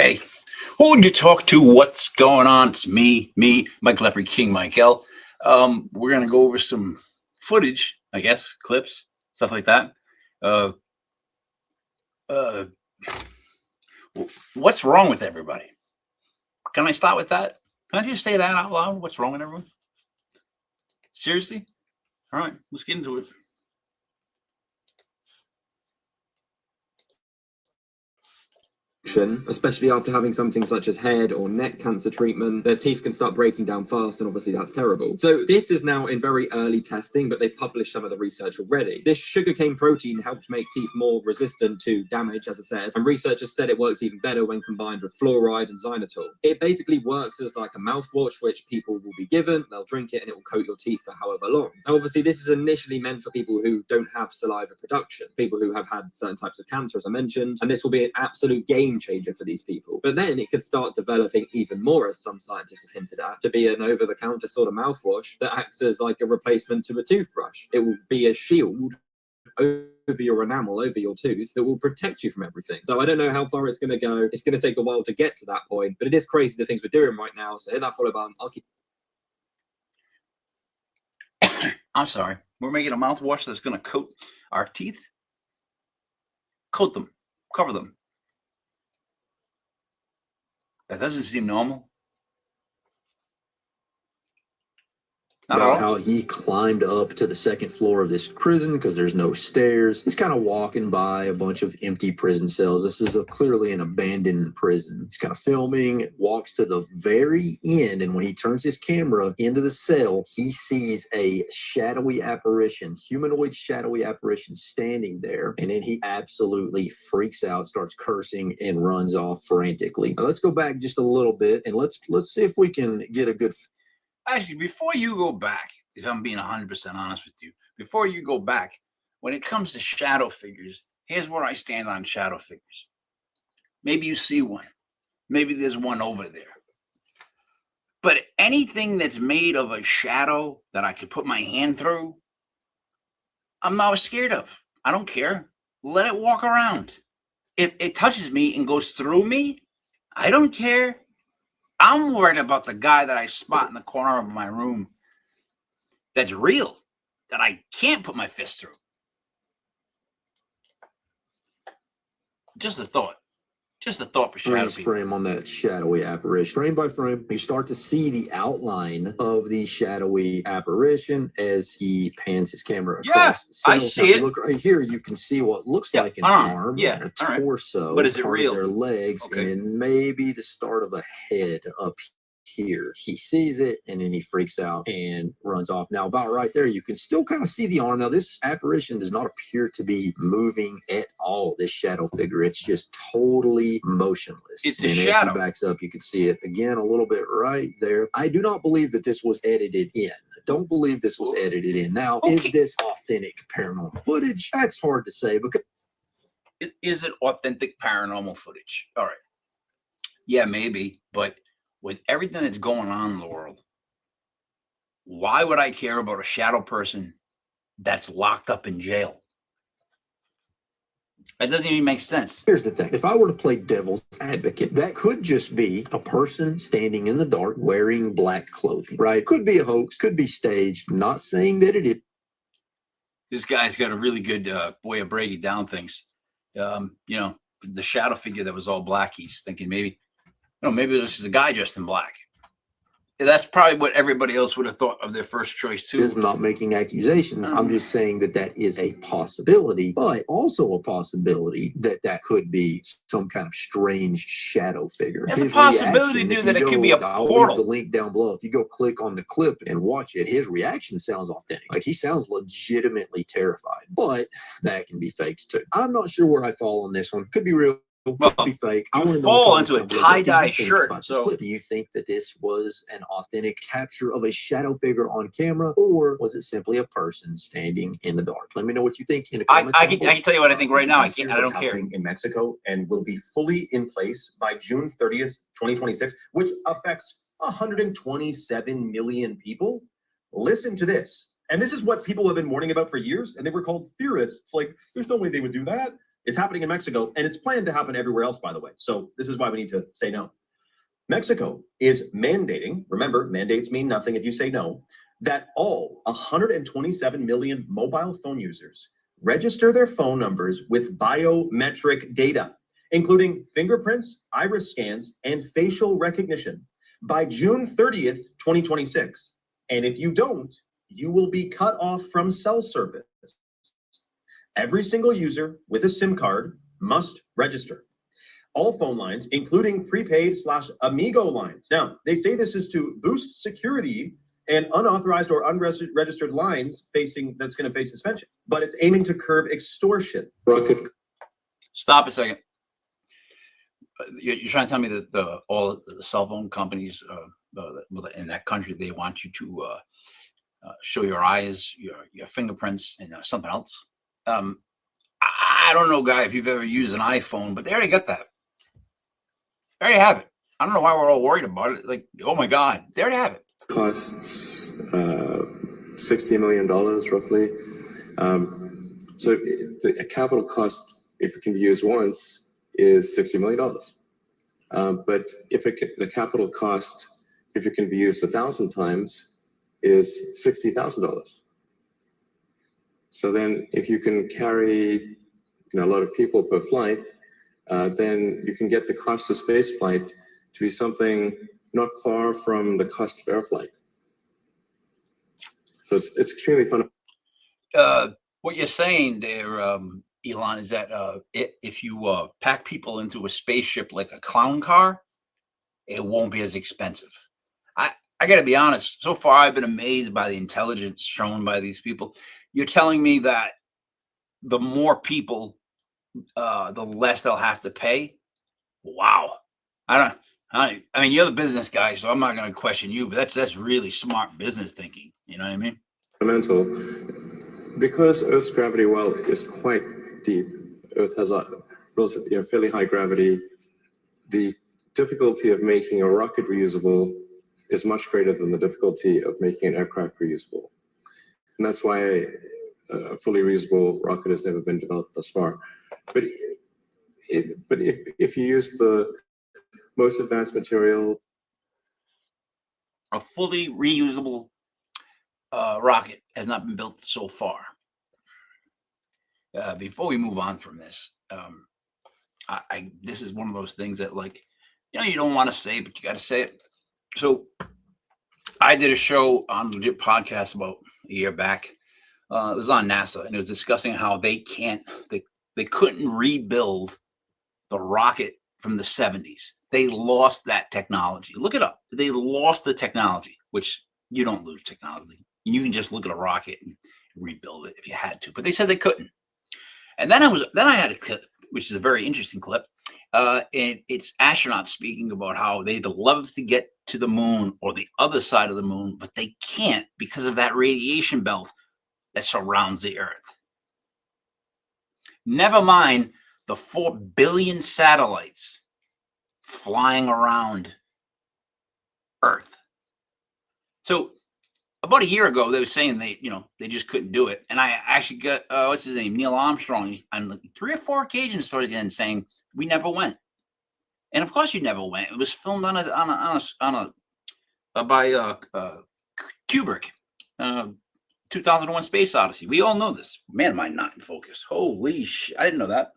Hey, who would you talk to? What's going on? It's me, Mike Leopard King, Mike L. We're gonna go over some footage, I guess, clips, stuff like that. Uh, uh, what's wrong with everybody? Can I start with that? Can I just say that out loud? What's wrong with everyone? Seriously? All right, let's get into it. Especially after having something such as head or neck cancer treatment, their teeth can start breaking down fast, and obviously that's terrible. So this is now in very early testing, but they've published some of the research already. This sugarcane protein helped make teeth more resistant to damage, as I said, and researchers said it worked even better when combined with fluoride and xylitol. It basically works as like a mouthwash, which people will be given, they'll drink it, and it will coat your teeth for however long. Now, obviously, this is initially meant for people who don't have saliva production, people who have had certain types of cancer, as I mentioned, and this will be an absolute game changer for these people. But then it could start developing even more, as some scientists have hinted at, to be an over-the-counter sort of mouthwash that acts as like a replacement to a toothbrush. It will be a shield over your enamel, over your tooth, that will protect you from everything. So I don't know how far it's going to go. It's going to take a while to get to that point, but it is crazy the things we're doing right now. So hit that follow button. I'll keep. I'm sorry. We're making a mouthwash that's going to coat our teeth. Coat them. Cover them. That doesn't seem normal. Not About how he climbed up to the second floor of this prison because there's no stairs. He's kind of walking by a bunch of empty prison cells. This is clearly an abandoned prison. He's kind of filming, walks to the very end, and when he turns his camera into the cell, he sees a shadowy apparition, humanoid shadowy apparition standing there, and then he absolutely freaks out, starts cursing, and runs off frantically. Now, let's go back just a little bit, and let's see if we can get a good. Actually, before you go back, if I'm being 100% honest with you, before you go back, when it comes to shadow figures, here's where I stand on shadow figures. Maybe you see one. Maybe there's one over there. But anything that's made of a shadow that I could put my hand through, I'm not scared of. I don't care. Let it walk around. If it touches me and goes through me, I don't care. I'm worried about the guy that I spot in the corner of my room that's real, that I can't put my fist through. Just a thought. Just a thought for shadow people. Frame on that shadowy apparition. Frame by frame, you start to see the outline of the shadowy apparition as he pans his camera across. Yeah, I see it. Look right here, you can see what looks like an arm, and a torso, but is it real? Their legs, and maybe the start of a head up here. He sees it and then he freaks out and runs off. Now, about right there, you can still kind of see the arm. Now, this apparition does not appear to be moving at all, this shadow figure. It's just totally motionless. It's a shadow. As he backs up, you can see it again a little bit right there. I do not believe that this was edited in. Don't believe this was edited in. Now, is this authentic paranormal footage? That's hard to say because is it authentic paranormal footage? All right. Yeah, maybe, but with everything that's going on in the world, why would I care about a shadow person that's locked up in jail? That doesn't even make sense. Here's the thing. If I were to play devil's advocate, that could just be a person standing in the dark wearing black clothing, right? Could be a hoax, could be staged. I'm not saying that it is. This guy's got a really good way of breaking down things. You know, the shadow figure that was all black, he's thinking maybe this is a guy dressed in black. That's probably what everybody else would have thought of their first choice too. I'm not making accusations. I'm just saying that is a possibility, but also a possibility that could be some kind of strange shadow figure. There's a possibility, dude, that it could be a portal. I'll leave the link down below. If you go click on the clip and watch it, his reaction sounds authentic. Like, he sounds legitimately terrified, but that can be faked too. I'm not sure where I fall on this one. Could be real. Well, be fake. You fall into a tie-dye shirt. So, do you think that this was an authentic capture of a shadow figure on camera, or was it simply a person standing in the dark? Let me know what you think in the comments. I can tell you what I think right now. I don't care. In Mexico, and will be fully in place by June 30th, 2026, which affects 127 million people. Listen to this. And this is what people have been warning about for years, and they were called theorists. Like, there's no way they would do that. It's happening in Mexico, and it's planned to happen everywhere else, by the way. So this is why we need to say no. Mexico is mandating, remember, mandates mean nothing if you say no, that all 127 million mobile phone users register their phone numbers with biometric data, including fingerprints, iris scans, and facial recognition by June 30th, 2026. And if you don't, you will be cut off from cell service. Every single user with a SIM card must register. All phone lines, including prepaid/Amigo lines. Now, they say this is to boost security and unauthorized or unregistered lines that's going to face suspension, but it's aiming to curb extortion. Rocket. Stop a second. You're trying to tell me that all the cell phone companies in that country, they want you to show your eyes, your fingerprints, and something else. I don't know, Guy, if you've ever used an iPhone, but they already got that. There you have it. I don't know why we're all worried about it. Like, oh my God, there you have it. Costs $60 million roughly. So the capital cost, if it can be used once, is $60 million. But if the capital cost, if it can be used 1,000 times, is $60,000. So then, if you can carry a lot of people per flight, then you can get the cost of space flight to be something not far from the cost of air flight. So it's extremely fun. What you're saying there, Elon, is that if you pack people into a spaceship like a clown car, it won't be as expensive. I got to be honest. So far, I've been amazed by the intelligence shown by these people. You're telling me that the more people, the less they'll have to pay. Wow. I mean, you're the business guy, so I'm not going to question you, but that's really smart business thinking. You know what I mean? Fundamental. Because Earth's gravity well is quite deep. Earth has a relatively, fairly high gravity. The difficulty of making a rocket reusable is much greater than the difficulty of making an aircraft reusable. And that's why a fully reusable rocket has never been developed thus far. But if you use the most advanced material, a fully reusable rocket has not been built so far. Before we move on from this, this is one of those things that, like, you don't want to say, but you got to say it. So I did a show on Legit Podcast about a year back. It was on NASA, and it was discussing how they couldn't rebuild the rocket from the 70s. They lost that technology. Look it up. They lost the technology, which you don't lose technology. You can just look at a rocket and rebuild it if you had to. But they said they couldn't. And then I had a clip, which is a very interesting clip. And it's astronauts speaking about how they'd love to get to the moon or the other side of the moon, but they can't because of that radiation belt that surrounds the Earth. Never mind the 4 billion satellites flying around Earth. So about a year ago, they were saying they just couldn't do it. And I actually got, what's his name? Neil Armstrong on 3 or 4 occasions started again saying, we never went. And of course you never went. It was filmed by Kubrick, 2001 Space Odyssey. We all know this. Man, am I not in focus. Holy shit. I didn't know that.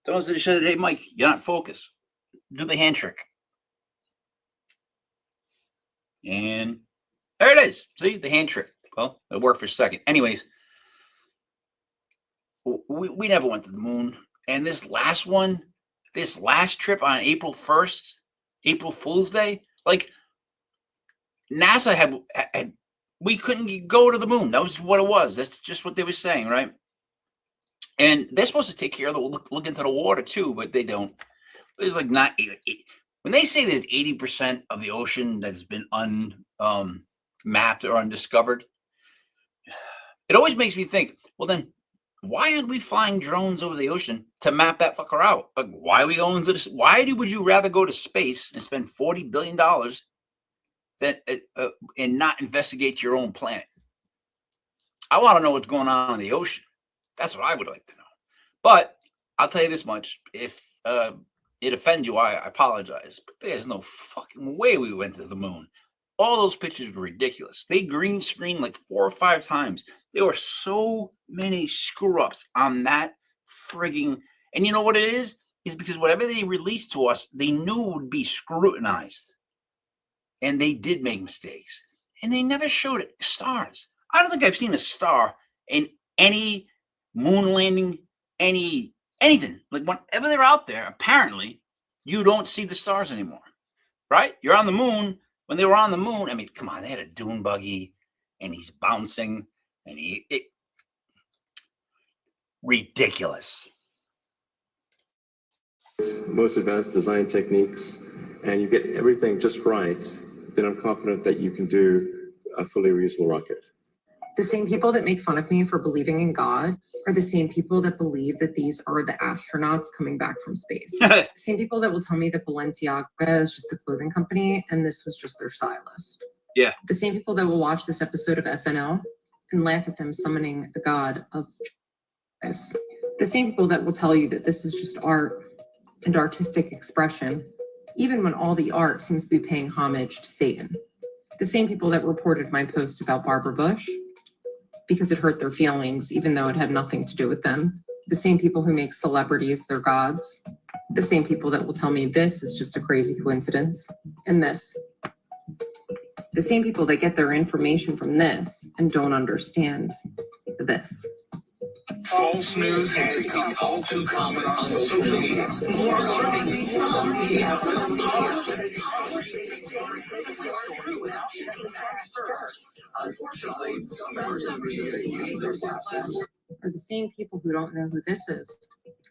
Someone said, hey, Mike, you're not in focus. Do the hand trick. And there it is. See, the hand trick. Well, it worked for a second. Anyways, we never went to the moon. And this last trip on April 1st, April Fool's Day, like NASA had we couldn't go to the moon. That was what it was. That's just what they were saying, right? And they're supposed to take care of the look into the water too, but they don't. There's like not when they say there's 80% of the ocean that's been unmapped or undiscovered. It always makes me think, well, then why aren't we flying drones over the ocean to map that fucker out? Like, why are we going to this? Would you rather go to space and spend $40 billion and not investigate your own planet? I want to know what's going on in the ocean. That's what I would like to know. But I'll tell you this much: if it offends you, I apologize. But there's no fucking way we went to the moon. All those pictures were ridiculous. They green screened like 4 or 5 times. There were so many screw ups on that frigging. And you know what it is? Is because whatever they released to us, they knew would be scrutinized. And they did make mistakes. And they never showed it. Stars. I don't think I've seen a star in any moon landing, anything. Like whenever they're out there, apparently you don't see the stars anymore. Right? You're on the moon. When they were on the moon, I mean, come on, they had a dune buggy and he's bouncing and ridiculous. Most advanced design techniques, and you get everything just right, then I'm confident that you can do a fully reusable rocket. The same people that make fun of me for believing in God are the same people that believe that these are the astronauts coming back from space. The same people that will tell me that Balenciaga is just a clothing company and this was just their stylist. Yeah. The same people that will watch this episode of SNL and laugh at them summoning the god of this. The same people that will tell you that this is just art and artistic expression, even when all the art seems to be paying homage to Satan. The same people that reported my post about Barbara Bush because it hurt their feelings, even though it had nothing to do with them. The same people who make celebrities their gods. The same people that will tell me this is just a crazy coincidence. And this. The same people that get their information from this and don't understand this. False news has become all too common on social media. More alarming, some media have come Unfortunately, some members of media use their platforms. Are the same people who don't know who this is.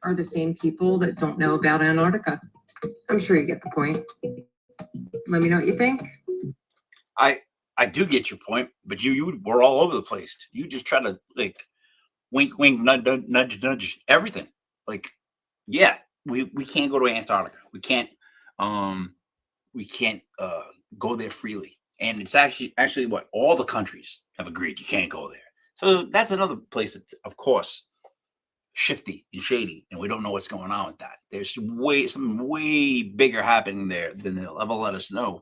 Are the same people that don't know about Antarctica. I'm sure you get the point. Let me know what you think. I do get your point, but you were all over the place. You just try to like wink, wink, nudge, nudge, nudge, everything. Like, yeah, we can't go to Antarctica. We can't go there freely. And it's actually what all the countries have agreed you can't go there. So that's another place that's, of course, shifty and shady, and we don't know what's going on with that. There's something way bigger happening there than they'll ever let us know.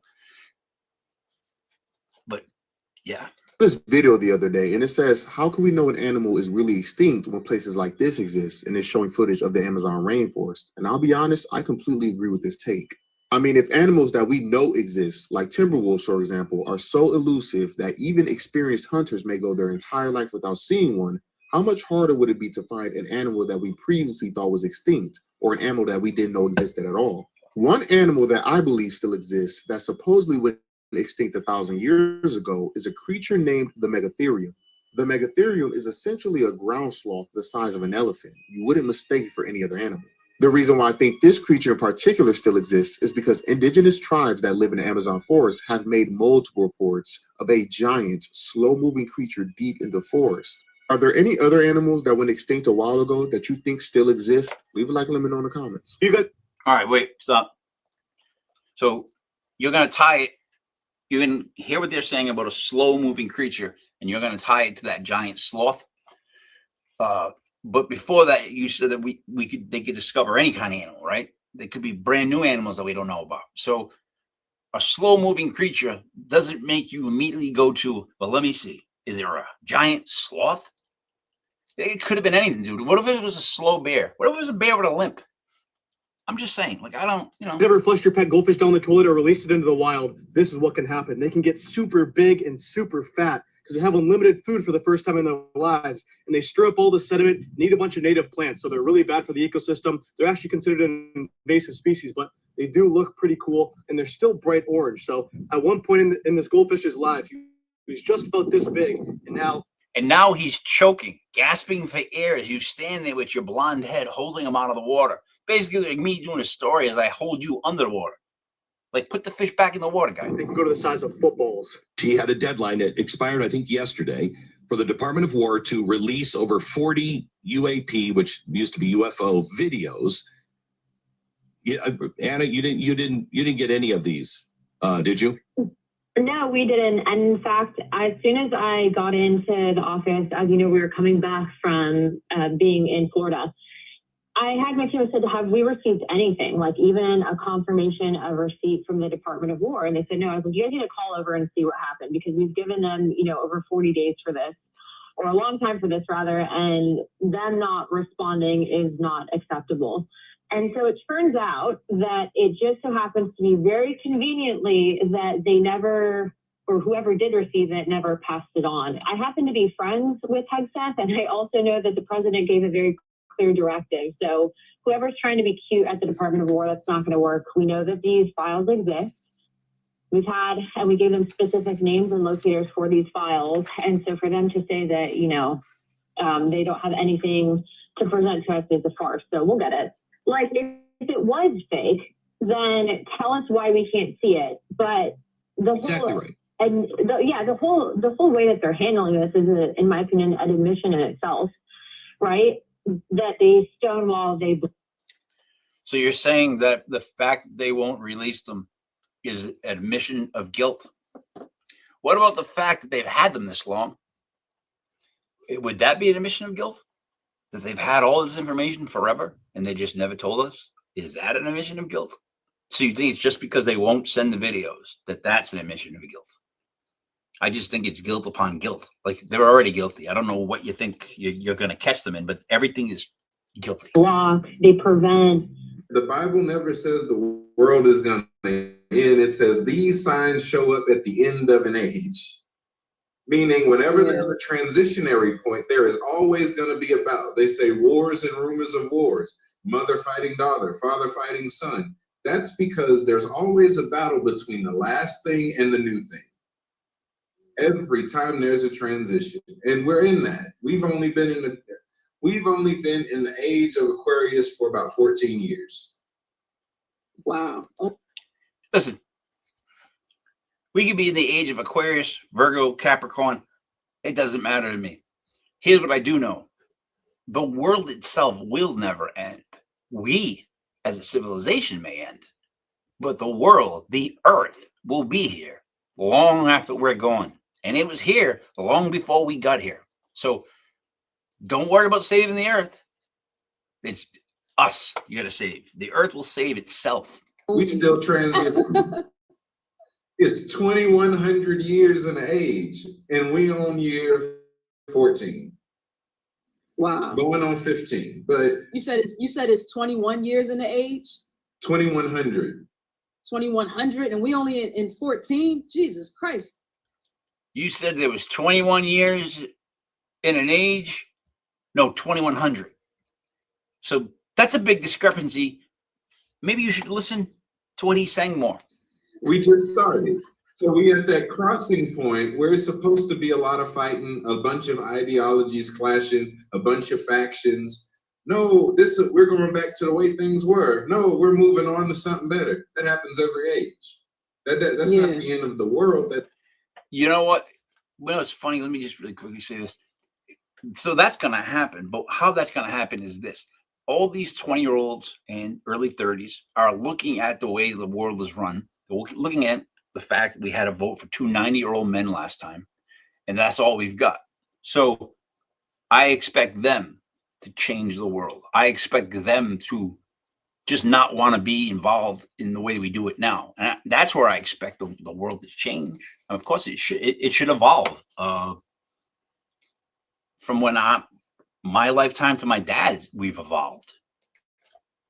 But yeah. This video the other day, and it says, how can we know an animal is really extinct when places like this exist? And it's showing footage of the Amazon rainforest. And I'll be honest, I completely agree with this take. I mean, if animals that we know exist, like timber wolves, for example, are so elusive that even experienced hunters may go their entire life without seeing one, how much harder would it be to find an animal that we previously thought was extinct, or an animal that we didn't know existed at all? One animal that I believe still exists that supposedly went extinct 1,000 years ago is a creature named the Megatherium. The Megatherium is essentially a ground sloth the size of an elephant. You wouldn't mistake it for any other animal. The reason why I think this creature in particular still exists is because indigenous tribes that live in the Amazon forest have made multiple reports of a giant, slow-moving creature deep in the forest. Are there any other animals that went extinct a while ago that you think still exist? Leave a like and let me know in the comments. You guys, all right, wait, stop. So you're gonna tie it. You're gonna hear what they're saying about a slow-moving creature, and you're gonna tie it to that giant sloth. But before that, you said that they could discover any kind of animal, right? They could be brand new animals that we don't know about. So a slow-moving creature doesn't make you immediately go to, well, let me see. Is there a giant sloth? It could have been anything, dude. What if it was a slow bear? What if it was a bear with a limp? I'm just saying, like, I don't, you know. Ever flushed your pet goldfish down the toilet or released it into the wild? This is what can happen. They can get super big and super fat because they have unlimited food for the first time in their lives, and they stir up all the sediment, need a bunch of native plants, so they're really bad for the ecosystem. They're actually considered an invasive species, but they do look pretty cool, and they're still bright orange. So at one point in this goldfish's life, he was just about this big, and now he's choking, gasping for air as you stand there with your blonde head holding him out of the water. Basically, like me doing a story as I hold you under the water. Like, put the fish back in the water, guy. They can go to the size of footballs. She had a deadline that expired, I think, yesterday, for the Department of War to release over 40 UAP, which used to be UFO videos. Yeah, Anna, you didn't get any of these, did you? No, we didn't. And in fact, as soon as I got into the office, as you know, we were coming back from being in Florida. I had my team said, have we received anything, like even a confirmation of receipt from the Department of War? And they said, no. I was like, you guys need to call over and see what happened, because we've given them, over 40 days for this, or a long time for this rather, and them not responding is not acceptable. And so it turns out that it just so happens to be very conveniently that they never, or whoever did receive it, never passed it on. I happen to be friends with Hegseth, and I also know that the president gave a very clear directive. So whoever's trying to be cute at the Department of War, that's not going to work. We know that these files exist. We've had, and we gave them specific names and locators for these files. And so for them to say that, they don't have anything to present to us is a farce. So we'll get it. Like, if it was fake, then tell us why we can't see it. But the Exactly whole, right. and the whole way that they're handling this is, in my opinion, an admission in itself, right? That they stonewall, So you're saying that the fact that they won't release them is admission of guilt? What about the fact that they've had them this long? Would that be an admission of guilt? That they've had all this information forever and they just never told us? Is that an admission of guilt? So you think it's just because they won't send the videos that's an admission of guilt? I just think it's guilt upon guilt. Like, they're already guilty. I don't know what you think you're going to catch them in, but everything is guilty. block, they prevent. The Bible never says the world is going to end. It says these signs show up at the end of an age. Meaning, whenever there's a transitionary point, there is always going to be a battle. They say wars and rumors of wars, mother fighting daughter, father fighting son. That's because there's always a battle between the last thing and the new thing. Every time there's a transition, and we're in that. We've only been in the age of Aquarius for about 14 years. Wow. Listen, we could be in the age of Aquarius, Virgo, Capricorn. It doesn't matter to me. Here's what I do know. The world itself will never end. We, as a civilization, may end. But the world, the earth, will be here long after we're gone. And it was here long before we got here. So don't worry about saving the earth. It's us you got to save. The earth will save itself. We still transit. It's 2,100 years in age, and we on year 14. Wow. Going on 15, but You said it's 21 years in the age, 2,100. 2100, and we only in 14. Jesus Christ. You said there was 21 years in an age. No, 2,100. So that's a big discrepancy. Maybe you should listen to what he's saying more. We just started. So we at that crossing point where it's supposed to be a lot of fighting, a bunch of ideologies clashing, a bunch of factions. No, we're going back to the way things were. No, we're moving on to something better. That happens every age. That's not the end of the world. You know what? Well, it's funny. Let me just really quickly say this. So that's going to happen. But how that's going to happen is this. All these 20-year-olds and early 30s are looking at the way the world is run. They're looking at the fact that we had a vote for 2 90-year-old men last time. And that's all we've got. So I expect them to change the world. I expect them to just not want to be involved in the way we do it now. And that's where I expect the world to change. And of course, it should evolve from when my lifetime to my dad's, we've evolved.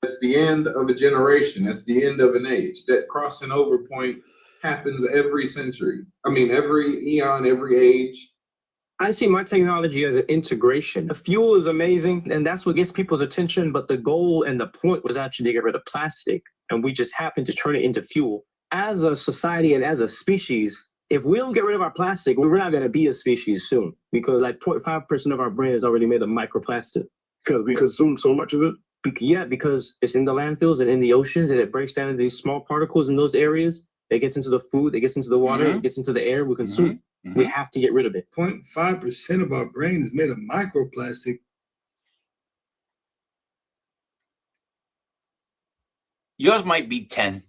That's the end of a generation. That's the end of an age. That crossing over point happens every century. I mean, every eon, every age. I see my technology as an integration. The fuel is amazing, and that's what gets people's attention. But the goal and the point was actually to get rid of plastic, and we just happened to turn it into fuel. As a society and as a species, if we don't get rid of our plastic, we're not going to be a species soon, because like 0.5% of our brain is already made of microplastic. Because we consume so much of it? Yeah, because it's in the landfills and in the oceans, and it breaks down into these small particles in those areas. It gets into the food, it gets into the water, it gets into the air we consume. We have to get rid of it. 0.5% of our brain is made of microplastic. Yours might be 10.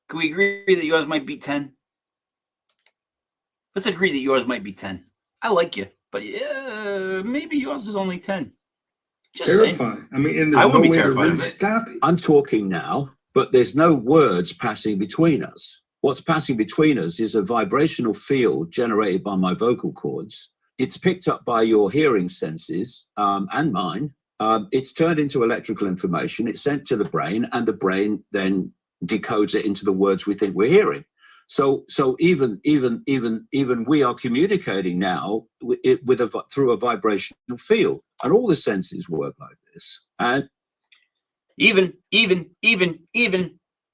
Can we agree that yours might be 10? Let's agree that yours might be 10. I like you, but maybe yours is only 10. Just saying. Terrifying. I mean, and I there's no wouldn't be way to terrified really of it. stop it. I'm talking now, but there's no words passing between us. What's passing between us is a vibrational field generated by my vocal cords. It's picked up by your hearing senses and mine. It's turned into electrical information. It's sent to the brain, and the brain then decodes it into the words we think we're hearing. So even we are communicating now through a vibrational field, and all the senses work like this. And even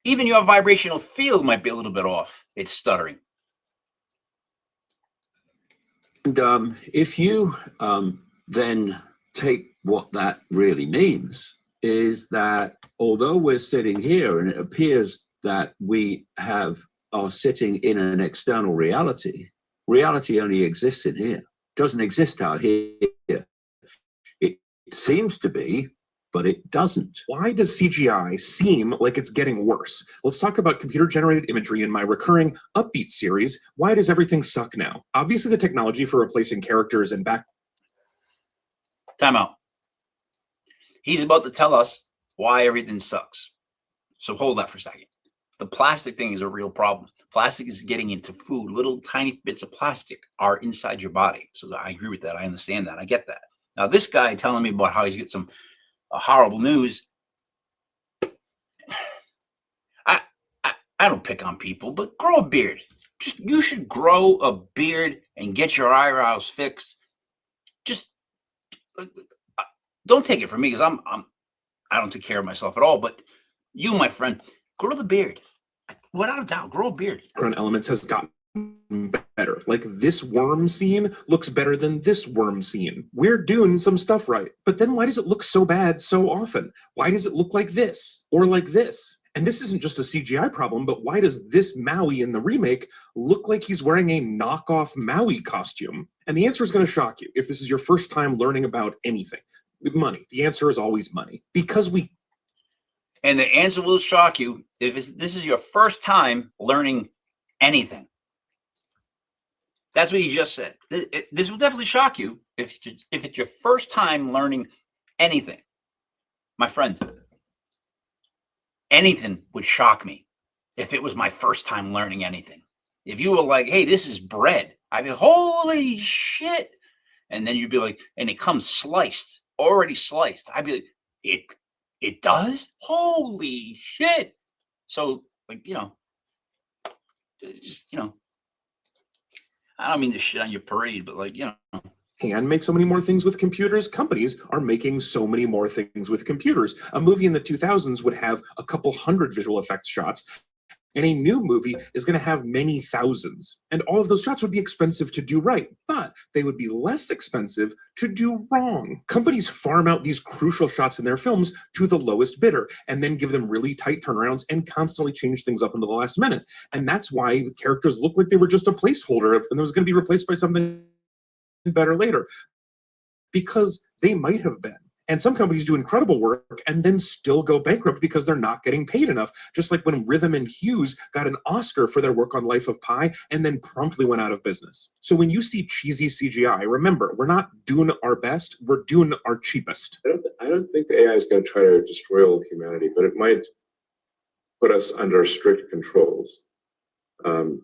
your vibrational field might be a little bit off. It's stuttering. And if you then take what that really means, is that although we're sitting here and it appears that we are sitting in an external reality, reality only exists in here. It doesn't exist out here. It seems to be, but it doesn't. Why does CGI seem like it's getting worse? Let's talk about computer-generated imagery in my recurring Upbeat series. Why does everything suck now? Obviously, the technology for replacing characters and back... Time out. He's about to tell us why everything sucks. So hold that for a second. The plastic thing is a real problem. Plastic is getting into food. Little tiny bits of plastic are inside your body. So I agree with that. I understand that. I get that. Now, this guy telling me about how he's got some horrible news. I don't pick on people, but grow a beard. You should grow a beard and get your eyebrows fixed. Just don't take it from me, because I don't take care of myself at all. But you, my friend, grow the beard. Without a doubt, grow a beard. Background elements has gotten better. Like, this worm scene looks better than this worm scene. We're doing some stuff right. But then why does it look so bad so often? Why does it look like this or like this? And this isn't just a CGI problem, but why does this Maui in the remake look like he's wearing a knockoff Maui costume? And the answer is going to shock you if this is your first time learning about anything. Money. The answer is always money. Because we... And the answer will shock you if this is your first time learning anything. That's what he just said. This will definitely shock you if it's your first time learning anything. My friend, anything would shock me if it was my first time learning anything. If you were like, hey, this is bread, I'd be, holy shit. And then you'd be like, and it comes sliced, already sliced. I'd be like, it does? Holy shit. So, like, just, I don't mean to shit on your parade, but like, can make so many more things with computers. Companies are making so many more things with computers. A movie in the 2000s would have a couple hundred visual effects shots, and a new movie is going to have many thousands. And all of those shots would be expensive to do right, but they would be less expensive to do wrong. Companies farm out these crucial shots in their films to the lowest bidder, and then give them really tight turnarounds and constantly change things up into the last minute. And that's why the characters look like they were just a placeholder and it was going to be replaced by something better later, because they might have been. And some companies do incredible work and then still go bankrupt because they're not getting paid enough. Just like when Rhythm and Hughes got an Oscar for their work on Life of Pi and then promptly went out of business. So when you see cheesy CGI, remember, we're not doing our best, we're doing our cheapest. I don't think the AI is going to try to destroy all humanity, but it might put us under strict controls. And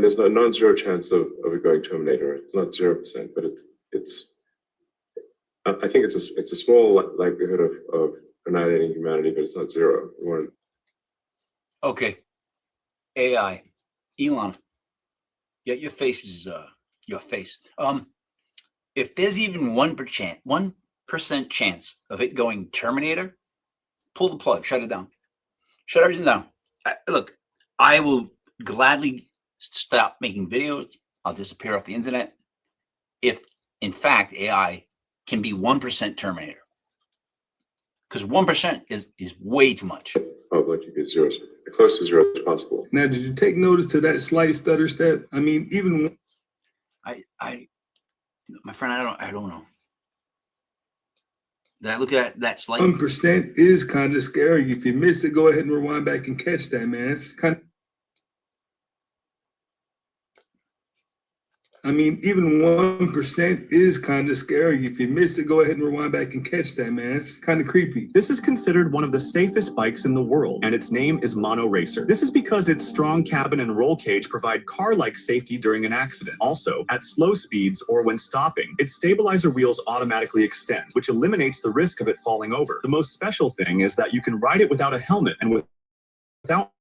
there's no non-zero chance of it going Terminator. It's not 0%, but I think it's a small likelihood of annihilating humanity, but it's not zero. Okay. AI. Elon. Yeah, your face is your face. If there's even 1% chance of it going Terminator, pull the plug, shut it down. Shut everything down. Look, I will gladly stop making videos. I'll disappear off the internet if, in fact, AI can be 1% Terminator. Because 1% is way too much. I'd like to get zero, as close to zero as possible. Now, did you take notice to that slight stutter step? I mean, even my friend, I don't know. Did I look at that slight? 1% is kind of scary. If you miss it, go ahead and rewind back and catch that, man. It's kind of I mean, even 1% is kind of scary. If you miss it, go ahead and rewind back and catch that, man. It's kind of creepy. This is considered one of the safest bikes in the world, and its name is Mono Racer. This is because its strong cabin and roll cage provide car-like safety during an accident. Also, at slow speeds or when stopping, its stabilizer wheels automatically extend, which eliminates the risk of it falling over. The most special thing is that you can ride it without a helmet and without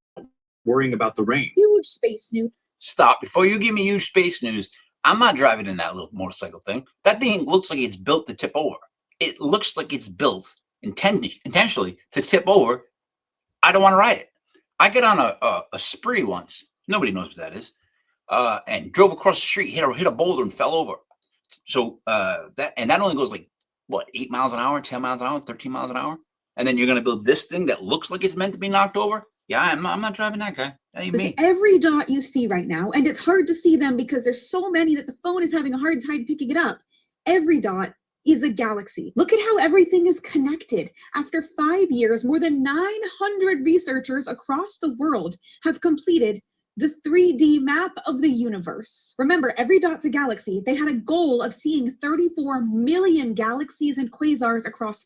worrying about the rain. Huge space news. Stop. Before you give me huge space news, I'm not driving in that little motorcycle thing. That thing looks like it's built to tip over. It looks like it's built intentionally to tip over. I don't want to ride it. I got on a spree once. Nobody knows what that is. And drove across the street, hit a boulder and fell over. So that only goes like, what, 8 miles an hour, 10 miles an hour, 13 miles an hour? And then you're going to build this thing that looks like it's meant to be knocked over? Yeah, I'm not driving that guy. That ain't Because me. every dot you see right now, and it's hard to see them because there's so many that the phone is having a hard time picking it up. Every dot is a galaxy. Look at how everything is connected. After 5 years, more than 900 researchers across the world have completed the 3D map of the universe. Remember, every dot's a galaxy. They had a goal of seeing 34 million galaxies and quasars across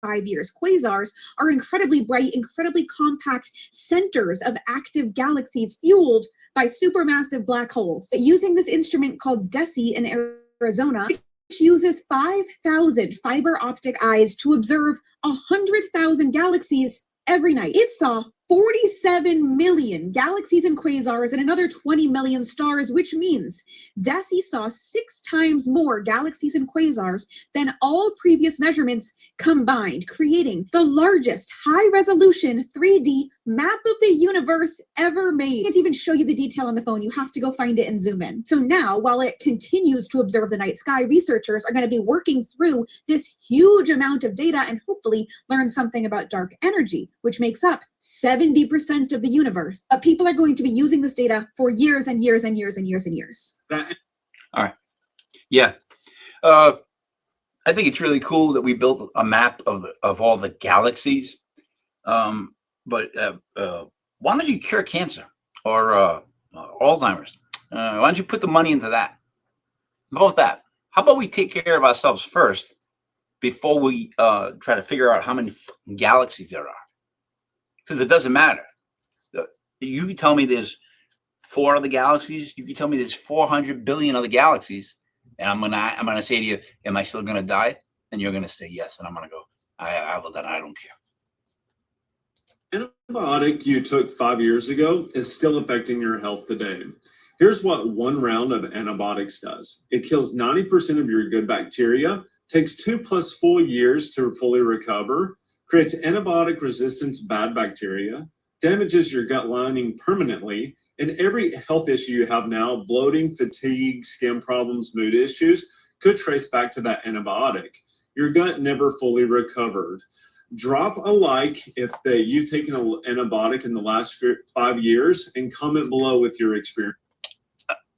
5 years. Quasars are incredibly bright, incredibly compact centers of active galaxies fueled by supermassive black holes. Using this instrument called DESI in Arizona, which uses 5,000 fiber optic eyes to observe 100,000 galaxies every night. It saw 47 million galaxies and quasars and another 20 million stars, which means DESI saw 6 times more galaxies and quasars than all previous measurements combined, creating the largest high-resolution 3D map of the universe ever made. I can't even show you the detail on the phone. You have to go find it and zoom in. So now, while it continues to observe the night sky, researchers are going to be working through this huge amount of data and hopefully learn something about dark energy, which makes up 70% of the universe. But people are going to be using this data for years and years and years and years and years. All right. Yeah. I think it's really cool that we built a map of all the galaxies. But why don't you cure cancer or Alzheimer's? Why don't you put the money into that? How about that? How about we take care of ourselves first before we try to figure out how many galaxies there are? Because it doesn't matter. You can tell me there's 4 other galaxies. You can tell me there's 400 billion other galaxies, and I'm gonna say to you, "Am I still gonna die?" And you're gonna say yes, and I'm gonna go, "I will. Then I don't care." Antibiotic you took 5 years ago is still affecting your health today. Here's what 1 round of antibiotics does. It kills 90% of your good bacteria, takes 2+ full years to fully recover, creates antibiotic resistance bad bacteria, damages your gut lining permanently, and every health issue you have now, bloating, fatigue, skin problems, mood issues, could trace back to that antibiotic. Your gut never fully recovered. Drop a like if you've taken an antibiotic in the last 5 years, and comment below with your experience.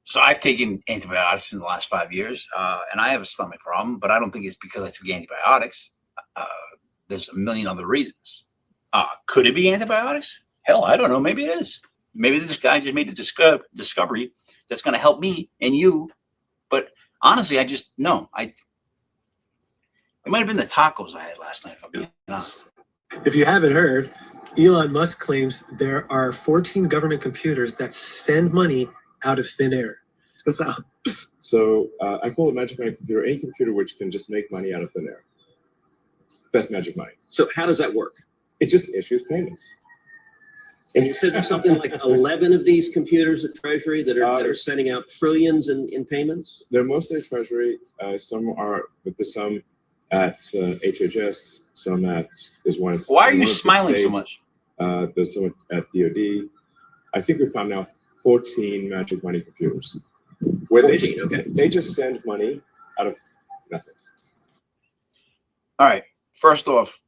So I've taken antibiotics in the last 5 years, and I have a stomach problem, but I don't think it's because I took antibiotics. There's a million other reasons. Could it be antibiotics? Hell, I don't know. Maybe it is. Maybe this guy just made a discovery that's going to help me and you. But honestly, I just no. It might have been the tacos I had last night, if I'm being honest. If you haven't heard, Elon Musk claims there are 14 government computers that send money out of thin air. So I call it Magic Money Computer, a computer which can just make money out of thin air. That's Magic Money. So how does that work? It just issues payments. And you said there's something like 11 of these computers at Treasury that are sending out trillions in payments? They're mostly at Treasury. Some are, but there's some at HHS, some at, there's one. Why are you smiling so much? There's some at DOD. I think we found now 14 Magic Money computers. Where 14, okay. They just send money out of nothing. All right. First off,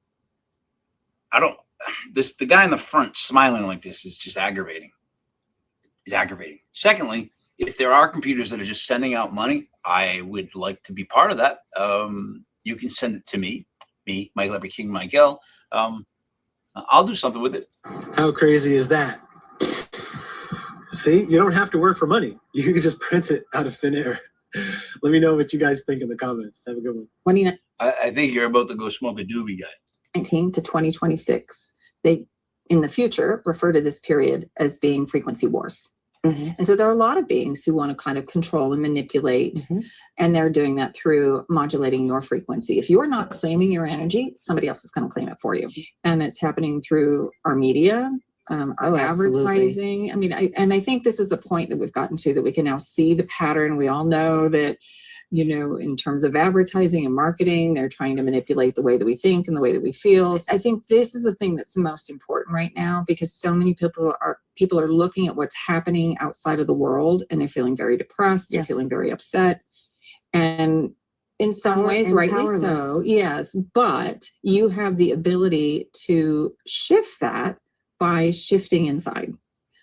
the guy in the front smiling like this is just aggravating. It's aggravating. Secondly, if there are computers that are just sending out money, I would like to be part of that. You can send it to me, Michael Epic King, Michael. I'll do something with it. How crazy is that? See, you don't have to work for money. You can just print it out of thin air. Let me know what you guys think in the comments. Have a good one. 2019 I think you're about to go smoke a doobie, guy. to 2026, they, in the future, refer to this period as being frequency wars. And so there are a lot of beings who want to kind of control and manipulate, and they're doing that through modulating your frequency. If you're not claiming your energy, somebody else is going to claim it for you. And it's happening through our media, our advertising. I mean, I think this is the point that we've gotten to, that we can now see the pattern. We all know that, you know, in terms of advertising and marketing, they're trying to manipulate the way that we think and the way that we feel. I think this is the thing that's most important right now, because so many people are looking at what's happening outside of the world, and they're feeling very depressed, they're feeling very upset. And in some ways, rightly so, yes, but you have the ability to shift that by shifting inside.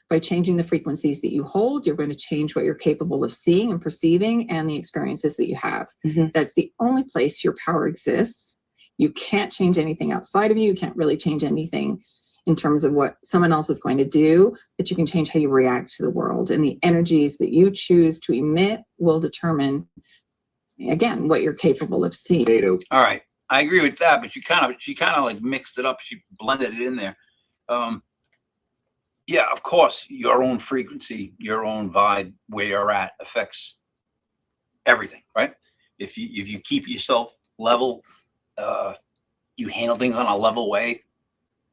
By changing the frequencies that you hold, you're going to change what you're capable of seeing and perceiving and the experiences that you have. That's the only place your power exists. You can't change anything outside of you. You can't really change anything in terms of what someone else is going to do, but you can change how you react to the world. And the energies that you choose to emit will determine, again, what you're capable of seeing. All right. I agree with that, but she kind of like mixed it up. She blended it in there. Yeah, of course, your own frequency, your own vibe, where you're at affects everything, right? If you keep yourself level, you handle things on a level way,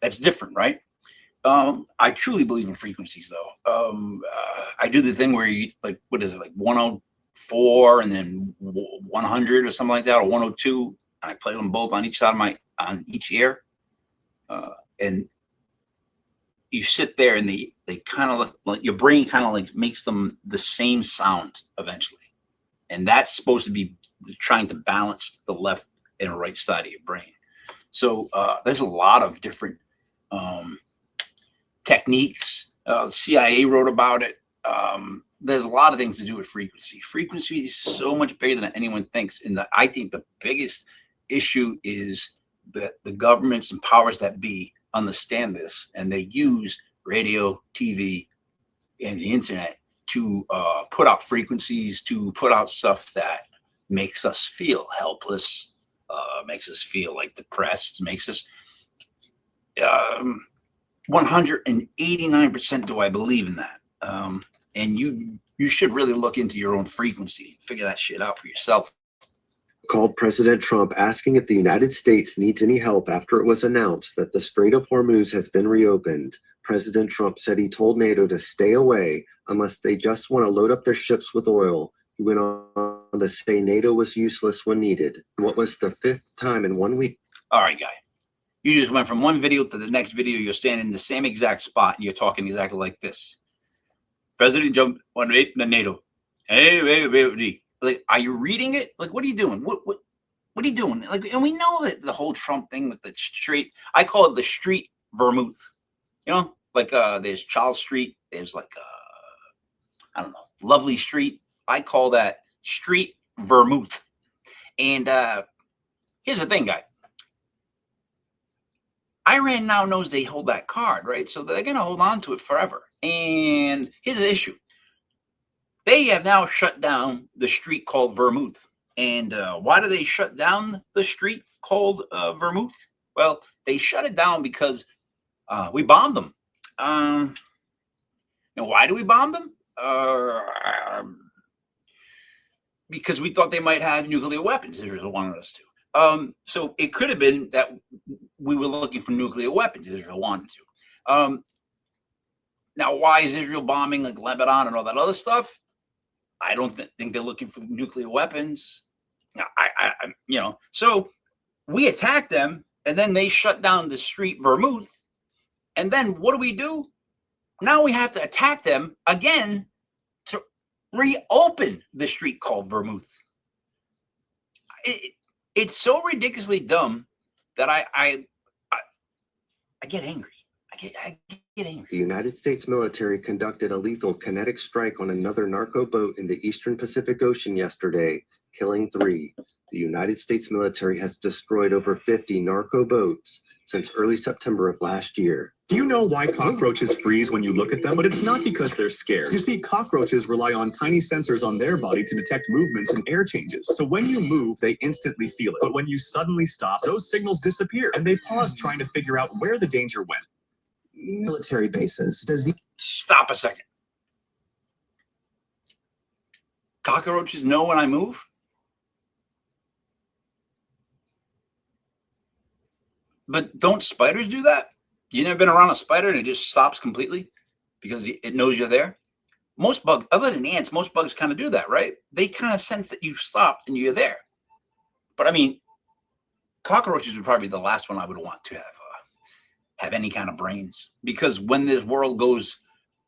that's different, right? I truly believe in frequencies, though. I do the thing where you, like, what is it, like 104 and then 100 or something like that, or 102, and I play them both on each side of on each ear, and you sit there and they kind of like your brain kind of like makes them the same sound eventually. And that's supposed to be trying to balance the left and right side of your brain. So there's a lot of different techniques. The CIA wrote about it. There's a lot of things to do with frequency. Frequency is so much bigger than anyone thinks. And I think the biggest issue is that the governments and powers that be understand this, and they use radio, TV, and the internet to put out frequencies, to put out stuff that makes us feel helpless, makes us feel like depressed, makes us 189% do I believe in that. And you should really look into your own frequency, figure that shit out for yourself. Called President Trump asking if the United States needs any help after it was announced that the Strait of Hormuz has been reopened. President Trump said he told NATO to stay away unless they just want to load up their ships with oil. He went on to say NATO was useless when needed. What was the 5th time in 1 week? All right, guy. You just went from one video to the next video. You're standing in the same exact spot, and you're talking exactly like this. President Trump on NATO. Hey. Like, are you reading it? Like, what are you doing? What are you doing? Like, and we know that the whole Trump thing with the street, I call it the street vermouth. You know, like there's Charles Street, there's like I don't know, Lovely Street. I call that street vermouth. And here's the thing, guy. Iran now knows they hold that card, right? So they're gonna hold on to it forever. And here's the issue. They have now shut down the street called Vermouth. And why do they shut down the street called Vermouth? Well, they shut it down because we bombed them. And why do we bomb them? Because we thought they might have nuclear weapons. Israel wanted us to. So it could have been that we were looking for nuclear weapons. Israel wanted to. Now, why is Israel bombing like Lebanon and all that other stuff? I don't think they're looking for nuclear weapons. So we attacked them, and then they shut down the street Vermouth. And then what do? Now we have to attack them again to reopen the street called Vermouth. It's so ridiculously dumb that I get angry. I get angry. The United States military conducted a lethal kinetic strike on another narco boat in the eastern Pacific Ocean yesterday, killing 3. The United States military has destroyed over 50 narco boats since early September of last year. Do you know why cockroaches freeze when you look at them? But it's not because they're scared. You see, cockroaches rely on tiny sensors on their body to detect movements and air changes. So when you move, they instantly feel it. But when you suddenly stop, those signals disappear and they pause trying to figure out where the danger went. Military bases. Stop a second. Cockroaches know when I move? But don't spiders do that? You never been around a spider and it just stops completely because it knows you're there? Most bugs, other than ants, most bugs kind of do that, right? They kind of sense that you've stopped and you're there. But I mean, cockroaches would probably be the last one I would want to have any kind of brains, because when this world goes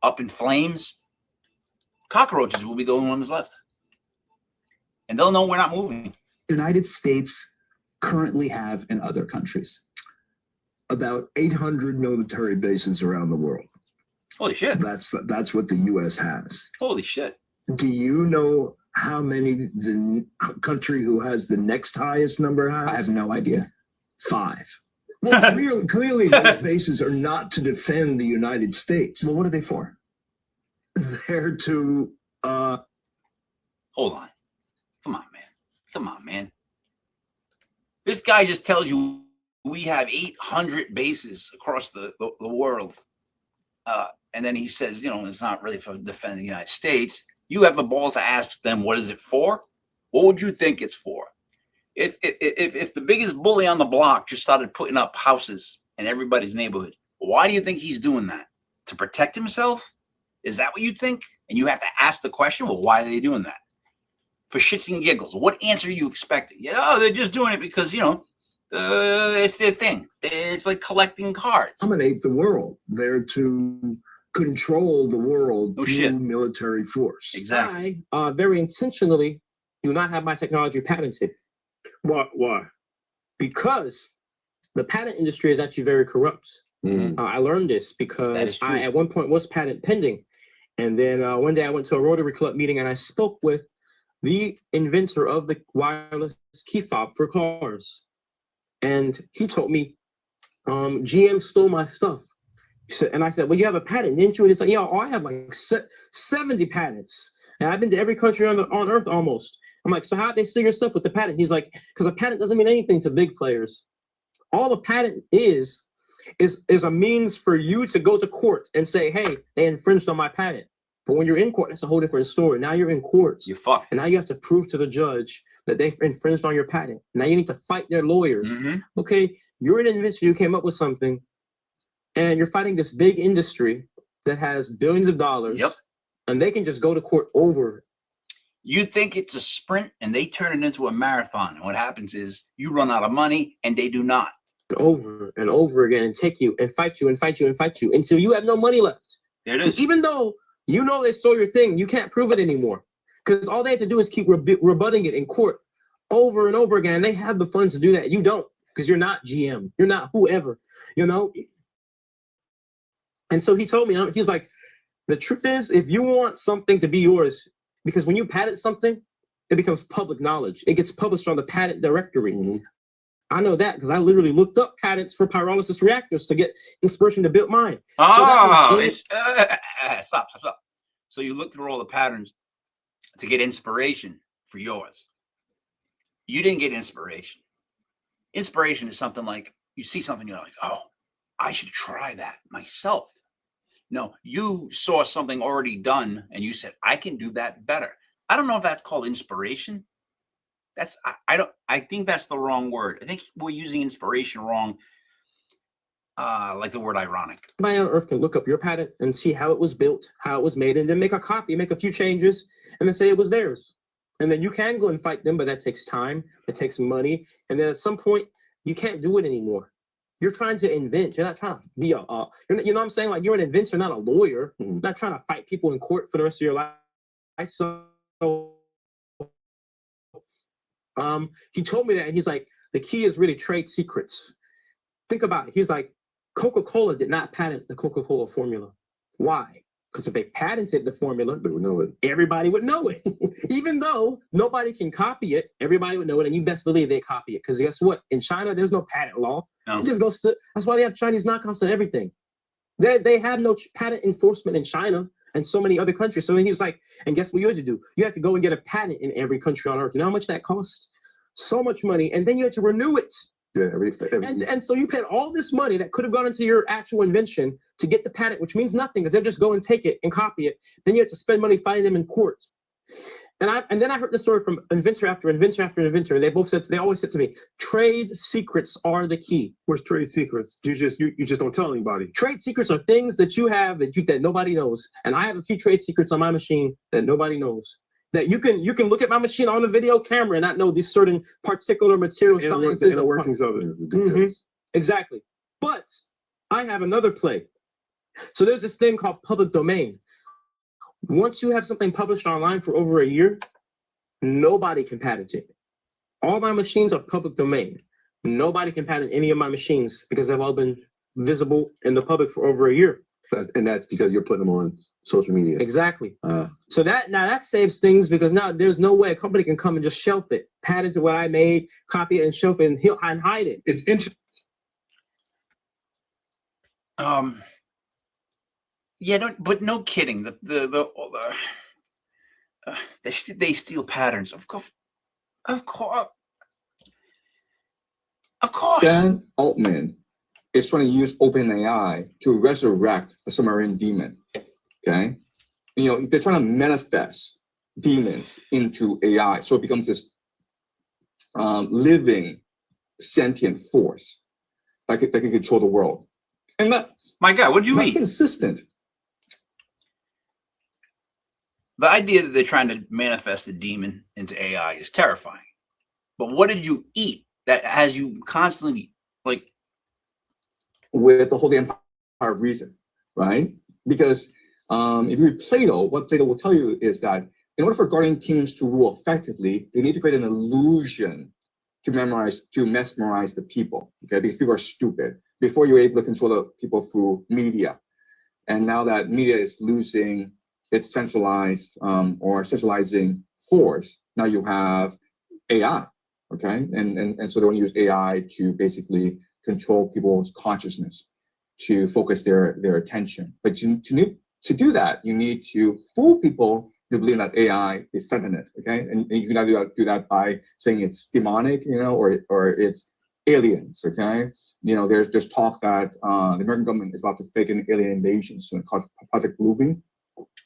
up in flames, cockroaches will be the only ones left. And they'll know we're not moving. United States currently have in other countries? About 800 military bases around the world. Holy shit. That's what the U.S. has. Holy shit. Do you know how many the country who has the next highest number has? I have no idea. 5. Well, clearly those bases are not to defend the United States. Well, what are they for? They're to Hold on. Come on, man. Come on, man. This guy just tells you we have 800 bases across the world. And then he says, you know, it's not really for defending the United States. You have the balls to ask them, what is it for? What would you think it's for? If the biggest bully on the block just started putting up houses in everybody's neighborhood, why do you think he's doing that? To protect himself? Is that what you think? And you have to ask the question, well, why are they doing that? For shits and giggles. What answer are you expecting? Yeah, they're just doing it because, you know, it's their thing. It's like collecting cards. Dominate the world. They're to control the world through military force. Exactly. I very intentionally do not have my technology patented. Why? Because the patent industry is actually very corrupt. I learned this because I at one point was patent pending. And then one day I went to a Rotary Club meeting and I spoke with the inventor of the wireless key fob for cars. And he told me, GM stole my stuff. And I said, well, you have a patent, didn't you? And he's like, yeah, I have like 70 patents. And I've been to every country on earth almost. I'm like, so how'd they steal your stuff with the patent? He's like, because a patent doesn't mean anything to big players. All a patent is a means for you to go to court and say, hey, they infringed on my patent. But when you're in court, that's a whole different story. Now you're in court. You're fucked. And now you have to prove to the judge that they infringed on your patent. Now you need to fight their lawyers. Okay, you're an inventor, you came up with something, and you're fighting this big industry that has billions of dollars. Yep. And they can just go to court over. You think it's a sprint and they turn it into a marathon. And what happens is you run out of money and they do not. Over and over again and take you and fight you and fight you and fight you until you have no money left. There it is. So even though you know they stole your thing, you can't prove it anymore. Because all they have to do is keep rebutting it in court over and over again. And they have the funds to do that. You don't, because you're not GM. You're not whoever, you know? And so he told me, he's like, the truth is, if you want something to be yours, because when you patent something, it becomes public knowledge. It gets published on the patent directory. I know that because I literally looked up patents for pyrolysis reactors to get inspiration to build mine. Stop. So you look through all the patterns to get inspiration for yours. You didn't get inspiration. Inspiration is something like you see something, you're like, oh, I should try that myself. No, you saw something already done and you said, I can do that better. I don't know if that's called inspiration. I think that's the wrong word. I think we're using inspiration wrong. Like the word ironic. Anybody on earth can look up your patent and see how it was built, how it was made, and then make a copy, make a few changes, and then say it was theirs. And then you can go and fight them, but that takes time, it takes money, and then at some point you can't do it anymore. You're trying to invent. You're not trying to be you know what I'm saying? Like, you're an inventor, not a lawyer. You're not trying to fight people in court for the rest of your life. So he told me that, and he's like, the key is really trade secrets. Think about it. He's like, Coca-Cola did not patent the Coca-Cola formula. Why? Because if they patented the formula, They would know it. everybody would know it. Even though nobody can copy it, everybody would know it, and you best believe they copy it. Because guess what? In China, there's no patent law. No. It just goes to, that's why they have Chinese knockouts on everything. They have no patent enforcement in China and so many other countries. So he's like, and guess what you have to do? You have to go and get a patent in every country on earth. You know how much that costs? So much money, and then you have to renew it. Yeah, And so you paid all this money that could have gone into your actual invention to get the patent, which means nothing because they'll just go and take it and copy it. Then you have to spend money fighting them in court. And then I heard the story from inventor after inventor after inventor, and they always said to me, trade secrets are the key. What's trade secrets? You just don't tell anybody. Trade secrets are things that you have that nobody knows. And I have a few trade secrets on my machine that nobody knows. That you can look at my machine on a video camera and not know these certain particular material sciences. The workings of it. Mhm. Exactly. But I have another play. So there's this thing called public domain. Once you have something published online for over a year, nobody can patent it. All my machines are public domain. Nobody can patent any of my machines because they've all been visible in the public for over a year. And that's because you're putting them on social media. Exactly. So that saves things because now there's no way a company can come and just shelf it, patent what I made, copy it, and shelf it, and hide it. It's interesting. Yeah, but no kidding. They steal patterns. Of course. Dan Altman is trying to use OpenAI to resurrect a Sumerian demon. Okay, they're trying to manifest demons into AI, so it becomes this living, sentient force that can control the world. And that's my God. What did you eat? Consistent. The idea that they're trying to manifest a demon into AI is terrifying. But what did you eat that has you constantly with the Holy Empire of Reason, right? Because if you read Plato, what Plato will tell you is that in order for guardian kings to rule effectively, they need to create an illusion to mesmerize the people, okay? Because people are stupid. Before you were able to control the people through media. And now that media is losing its centralized or centralizing force, now you have AI, okay? And so they want to use AI to basically control people's consciousness, to focus their attention. But to do that, you need to fool people to believe that AI is sentient, okay? And you can either do that by saying it's demonic, or it's aliens, okay? There's talk that the American government is about to fake an alien invasion soon called Project Bluebeam.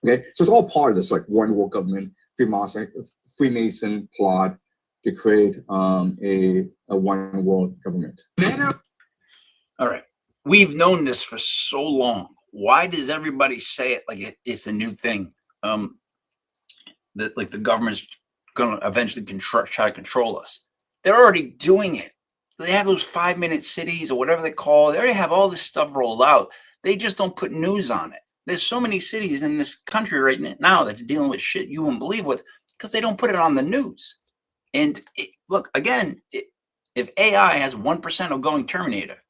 Okay, so it's all part of this one world government Freemason plot to create a one world government. All right, we've known this for so long. Why does everybody say it like it's a new thing? That the government's going to eventually try to control us. They're already doing it. They have those 5-minute cities or whatever they call it. They already have all this stuff rolled out. They just don't put news on it. There's so many cities in this country right now that are dealing with shit you won't believe with because they don't put it on the news. And look, again, if AI has 1% of going Terminator,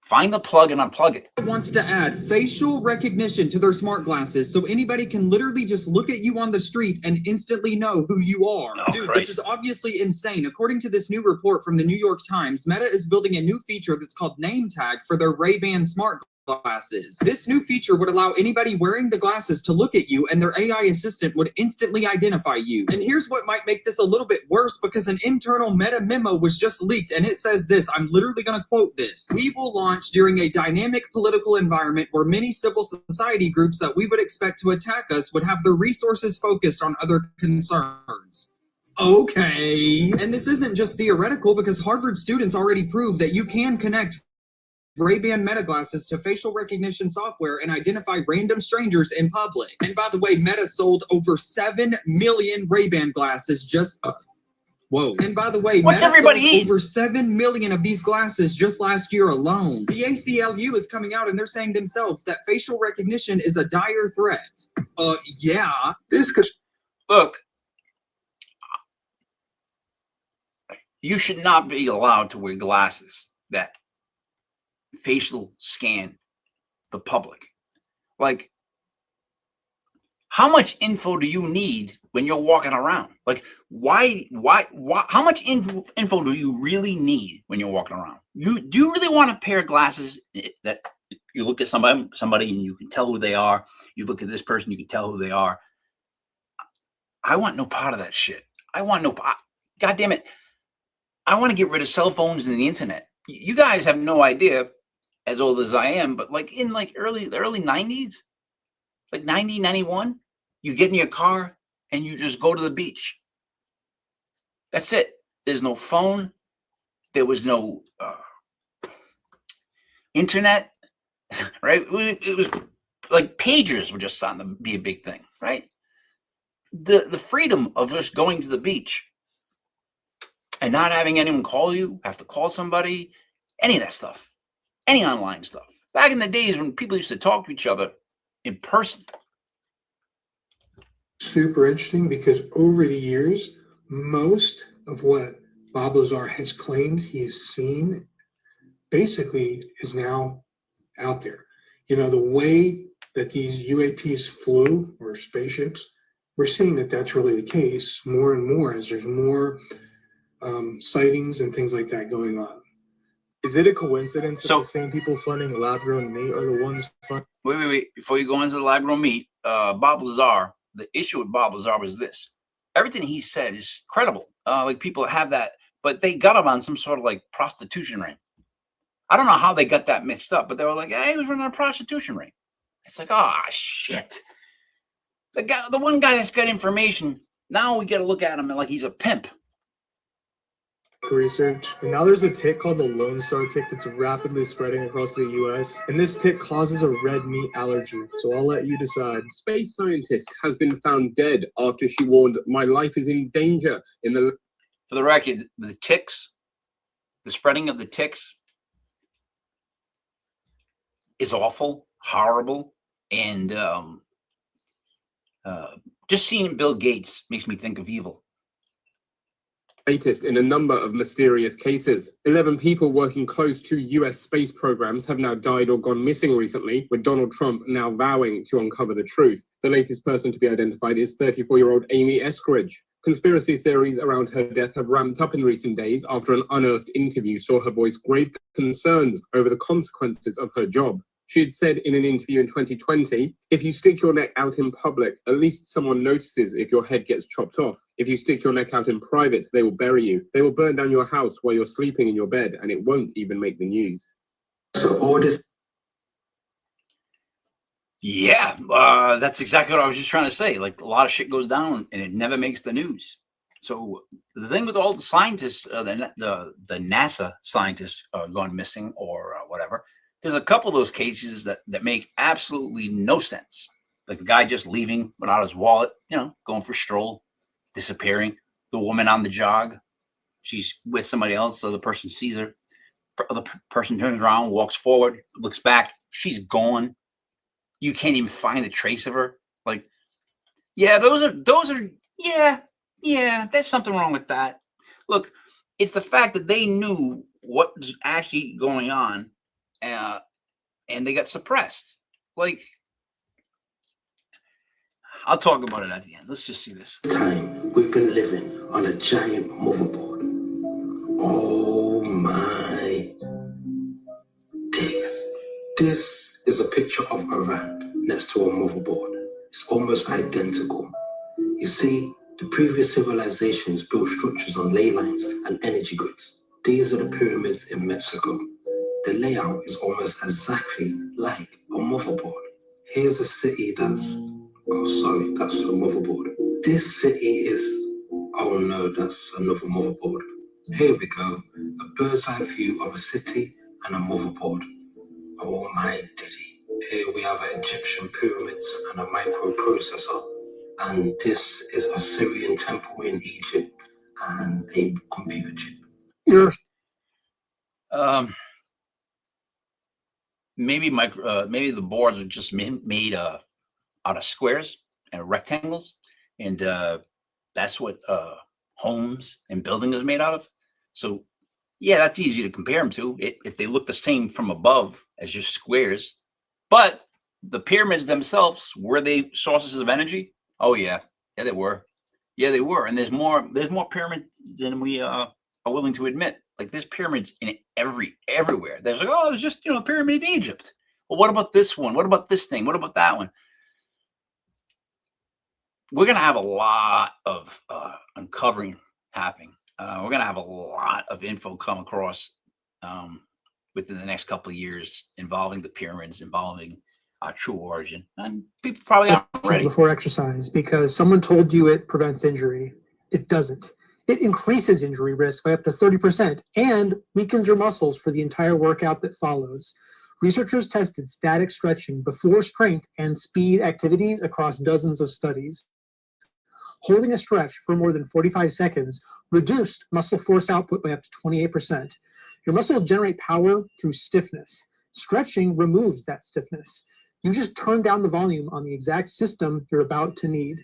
find the plug and unplug it. Wants to add facial recognition to their smart glasses so anybody can literally just look at you on the street and instantly know who you are. Oh, Dude, Christ. This is obviously insane. According to this new report from the New York Times, Meta is building a new feature that's called Name Tag for their Ray-Ban smart glasses. This new feature would allow anybody wearing the glasses to look at you and their AI assistant would instantly identify you. And here's what might make this a little bit worse because an internal Meta memo was just leaked and it says this, I'm literally going to quote this. We will launch during a dynamic political environment where many civil society groups that we would expect to attack us would have their resources focused on other concerns. Okay. And this isn't just theoretical because Harvard students already proved that you can connect Ray-Ban Meta glasses to facial recognition software and identify random strangers in public. And by the way, Meta sold over 7 million Ray-Ban glasses just... Whoa. And by the way, What's Meta everybody sold eating? over 7 million of these glasses just last year alone. The ACLU is coming out and they're saying themselves that facial recognition is a dire threat. Yeah. This could... Look, you should not be allowed to wear glasses that facial scan the public. Like, How much info do you need when you're walking around? Like, why, how much info do you really need when you're walking around? Do you really want a pair of glasses that you look at somebody and you can tell who they are? You look at this person, you can tell who they are. I want no part of that shit. I want no, God damn it. I want to get rid of cell phones and the internet. You guys have no idea, as old as I am, but like in like the early 90s, like 90, 91, you get in your car and you just go to the beach. That's it. There's no phone. There was no internet, right? It was like pagers were just starting to be a big thing, right? The freedom of just going to the beach and not having anyone call you, have to call somebody, any of that stuff, any online stuff. Back in the days when people used to talk to each other in person. Super interesting because over the years, most of what Bob Lazar has claimed he has seen basically is now out there. You know, the way that these UAPs flew, or spaceships, we're seeing that that's really the case more and more as there's more sightings and things like that going on. Is it a coincidence that the same people funding lab-grown meat are the ones funding? Wait. Before you go into the lab-grown meat, Bob Lazar, the issue with Bob Lazar was this. Everything he said is credible. Like people have that, but they got him on some sort of like prostitution ring. I don't know how they got that mixed up, but they were like, hey, he was running a prostitution ring. It's like, oh, shit. The one guy that's got information, now we got to look at him like he's a pimp. Research. And now there's a tick called the Lone Star tick that's rapidly spreading across the US. And this tick causes a red meat allergy. So I'll let you decide. Space scientist has been found dead after she warned, "My life is in danger." For the record, the ticks, the spreading of the ticks is awful, horrible, and just seeing Bill Gates makes me think of evil. Latest in a number of mysterious cases. 11 people working close to US space programs have now died or gone missing recently, with Donald Trump now vowing to uncover the truth. The latest person to be identified is 34-year-old Amy Eskridge. Conspiracy theories around her death have ramped up in recent days after an unearthed interview saw her voice grave concerns over the consequences of her job. She had said in an interview in 2020, if you stick your neck out in public, at least someone notices if your head gets chopped off. If you stick your neck out in private, they will bury you. They will burn down your house while you're sleeping in your bed, and it won't even make the news. So all this. Yeah, that's exactly what I was just trying to say. Like a lot of shit goes down and it never makes the news. So the thing with all the scientists, the NASA scientists gone missing or whatever, there's a couple of those cases that make absolutely no sense. Like the guy just leaving without his wallet, you know, going for a stroll, disappearing. The woman on the jog, she's with somebody else, so the person sees her. The person turns around, walks forward, looks back, she's gone. You can't even find a trace of her. Like, yeah, those are, yeah, there's something wrong with that. Look, it's the fact that they knew what was actually going on, and they got suppressed. Like, I'll talk about it at the end. Let's just see this. Time we've been living on a giant motherboard. Oh my days. This is a picture of Iran next to a motherboard. It's almost identical. You see, the previous civilizations built structures on ley lines and energy grids. These are the pyramids in Mexico. The layout is almost exactly like a motherboard. Here's a city that's, oh sorry, that's a motherboard. This city is, oh no, that's another motherboard. Here we go, a bird's eye view of a city and a motherboard. Oh my diddy. Here we have Egyptian pyramids and a microprocessor. And this is a Syrian temple in Egypt and a computer chip. Yes. Maybe maybe the boards are just made out of squares and rectangles, and that's what homes and buildings is made out of. So yeah, that's easy to compare them to if they look the same from above as just squares. But the pyramids themselves, were they sources of energy? Oh yeah, they were. Yeah, they were. And there's more pyramids than we are willing to admit. Like there's pyramids in everywhere. There's like, oh, there's just a pyramid in Egypt. Well, what about this one? What about this thing? What about that one? We're gonna have a lot of uncovering happening. We're gonna have a lot of info come across within the next couple of years involving the pyramids, involving our true origin, and people probably aren't ready. Before exercise, because someone told you it prevents injury. It doesn't. It increases injury risk by up to 30% and weakens your muscles for the entire workout that follows. Researchers tested static stretching before strength and speed activities across dozens of studies. Holding a stretch for more than 45 seconds reduced muscle force output by up to 28%. Your muscles generate power through stiffness. Stretching removes that stiffness. You just turn down the volume on the exact system you're about to need.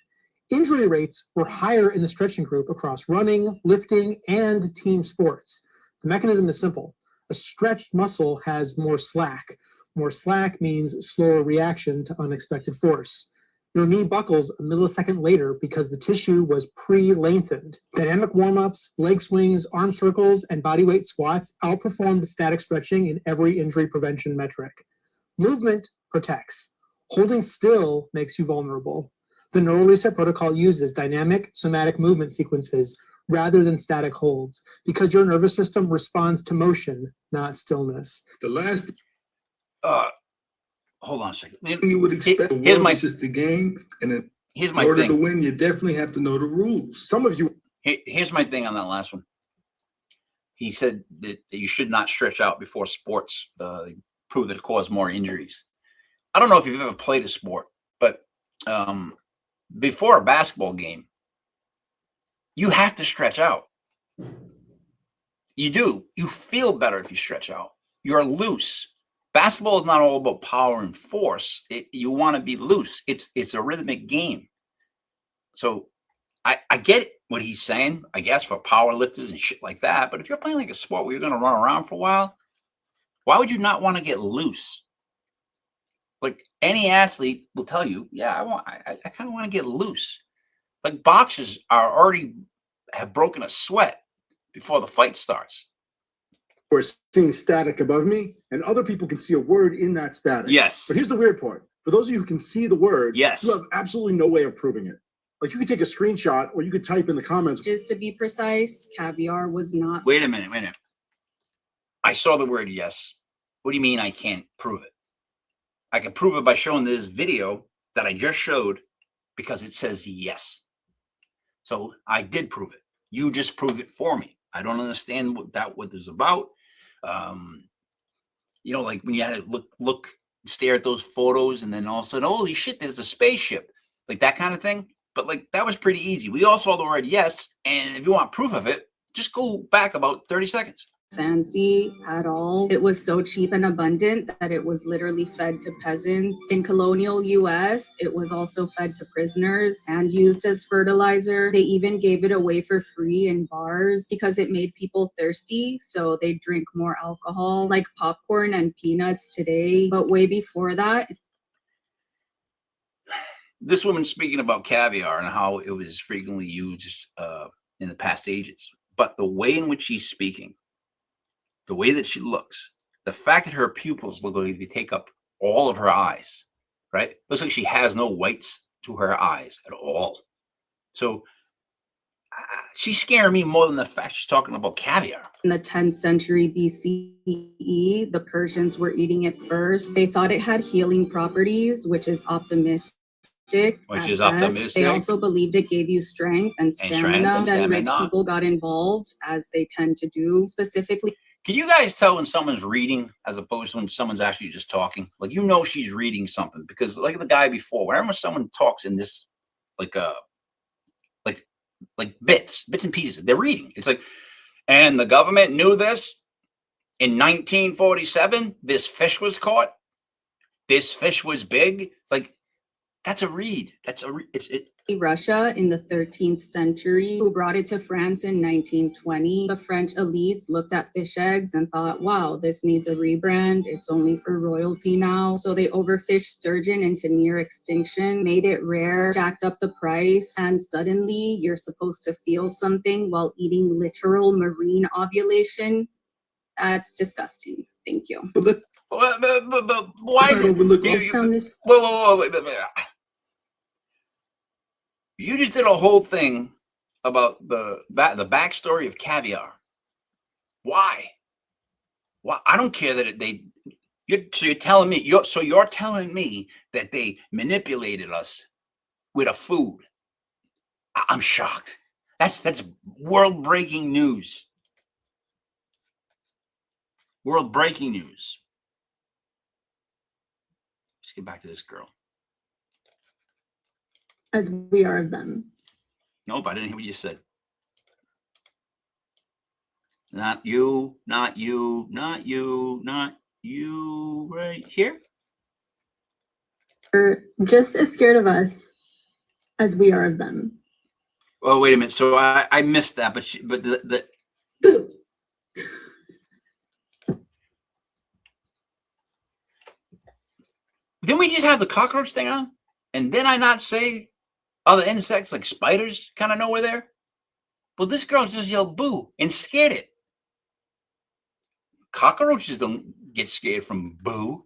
Injury rates were higher in the stretching group across running, lifting, and team sports. The mechanism is simple. A stretched muscle has more slack. More slack means slower reaction to unexpected force. Your knee buckles a millisecond later because the tissue was pre-lengthened. Dynamic warm-ups, leg swings, arm circles, and bodyweight squats outperformed static stretching in every injury prevention metric. Movement protects. Holding still makes you vulnerable. The neural reset protocol uses dynamic somatic movement sequences rather than static holds because your nervous system responds to motion, not stillness. The last hold on a second. you would expect Here's my is just the game, and in here's my order thing. to win, you definitely have to know the rules. Some of you. Here's my thing on that last one. He said that you should not stretch out before sports prove that it cause more injuries. I don't know if you've ever played a sport, but before a basketball game, you have to stretch out. You do. You feel better if you stretch out. You're loose. Basketball is not all about power and force. You want to be loose. It's a rhythmic game. So I get what he's saying, I guess, for power lifters and shit like that. But if you're playing like a sport where you're going to run around for a while, why would you not want to get loose? Like any athlete will tell you, yeah, I kind of want to get loose. Like boxers have broken a sweat before the fight starts. We're seeing static above me, and other people can see a word in that static. Yes. But here's the weird part. For those of you who can see the word, yes, you have absolutely no way of proving it. Like you could take a screenshot or you could type in the comments. Just to be precise, caviar was not. Wait a minute. I saw the word yes. What do you mean I can't prove it? I can prove it by showing this video that I just showed because it says yes. So I did prove it. You just proved it for me. I don't understand what is about. Like when you had to look, stare at those photos, and then all of a sudden, holy shit, there's a spaceship, like that kind of thing. But like that was pretty easy. We all saw the word yes, and if you want proof of it, just go back about 30 seconds. Fancy at all. It was so cheap and abundant that it was literally fed to peasants. In colonial US, it was also fed to prisoners and used as fertilizer. They even gave it away for free in bars because it made people thirsty, so they drink more alcohol, like popcorn and peanuts today. But way before that, this woman's speaking about caviar and how it was frequently used in the past ages. But the way in which she's speaking, the way that she looks, the fact that her pupils look like if you take up all of her eyes, right? Looks like she has no whites to her eyes at all. So she's scaring me more than the fact she's talking about caviar. in the 10th century BCE, the Persians were eating it first. They thought it had healing properties, which is optimistic. They also believed it gave you strength and stamina. Then rich people got involved, as they tend to do, specifically. Can you guys tell when someone's reading as opposed to when someone's actually just talking? Like, you know, she's reading something, because like the guy before, whenever someone talks in this, like bits and pieces, they're reading. It's like, and the government knew this in 1947. This fish was caught. This fish was big. Like, That's a read. Russia in the 13th century, who brought it to France in 1920. The French elites looked at fish eggs and thought, wow, this needs a rebrand. It's only for royalty now. So they overfished sturgeon into near extinction, made it rare, jacked up the price, and suddenly you're supposed to feel something while eating literal marine ovulation. That's disgusting. Thank you. But why is it? Whoa, wait. You just did a whole thing about the backstory of caviar. Why? I don't care that you're telling me you're telling me that they manipulated us with a food. I'm shocked. That's world breaking news. World breaking news. Let's get back to this girl. As we are of them. Nope, I didn't hear what you said. Not you, not you, not you, not you, right here. They're just as scared of us as we are of them. Oh, wait a minute. So I missed that, but the Boo. Didn't we just have the cockroach thing on? And then I not say other insects like spiders kind of know we're there? Well, this girl just yelled boo and scared it. Cockroaches don't get scared from boo.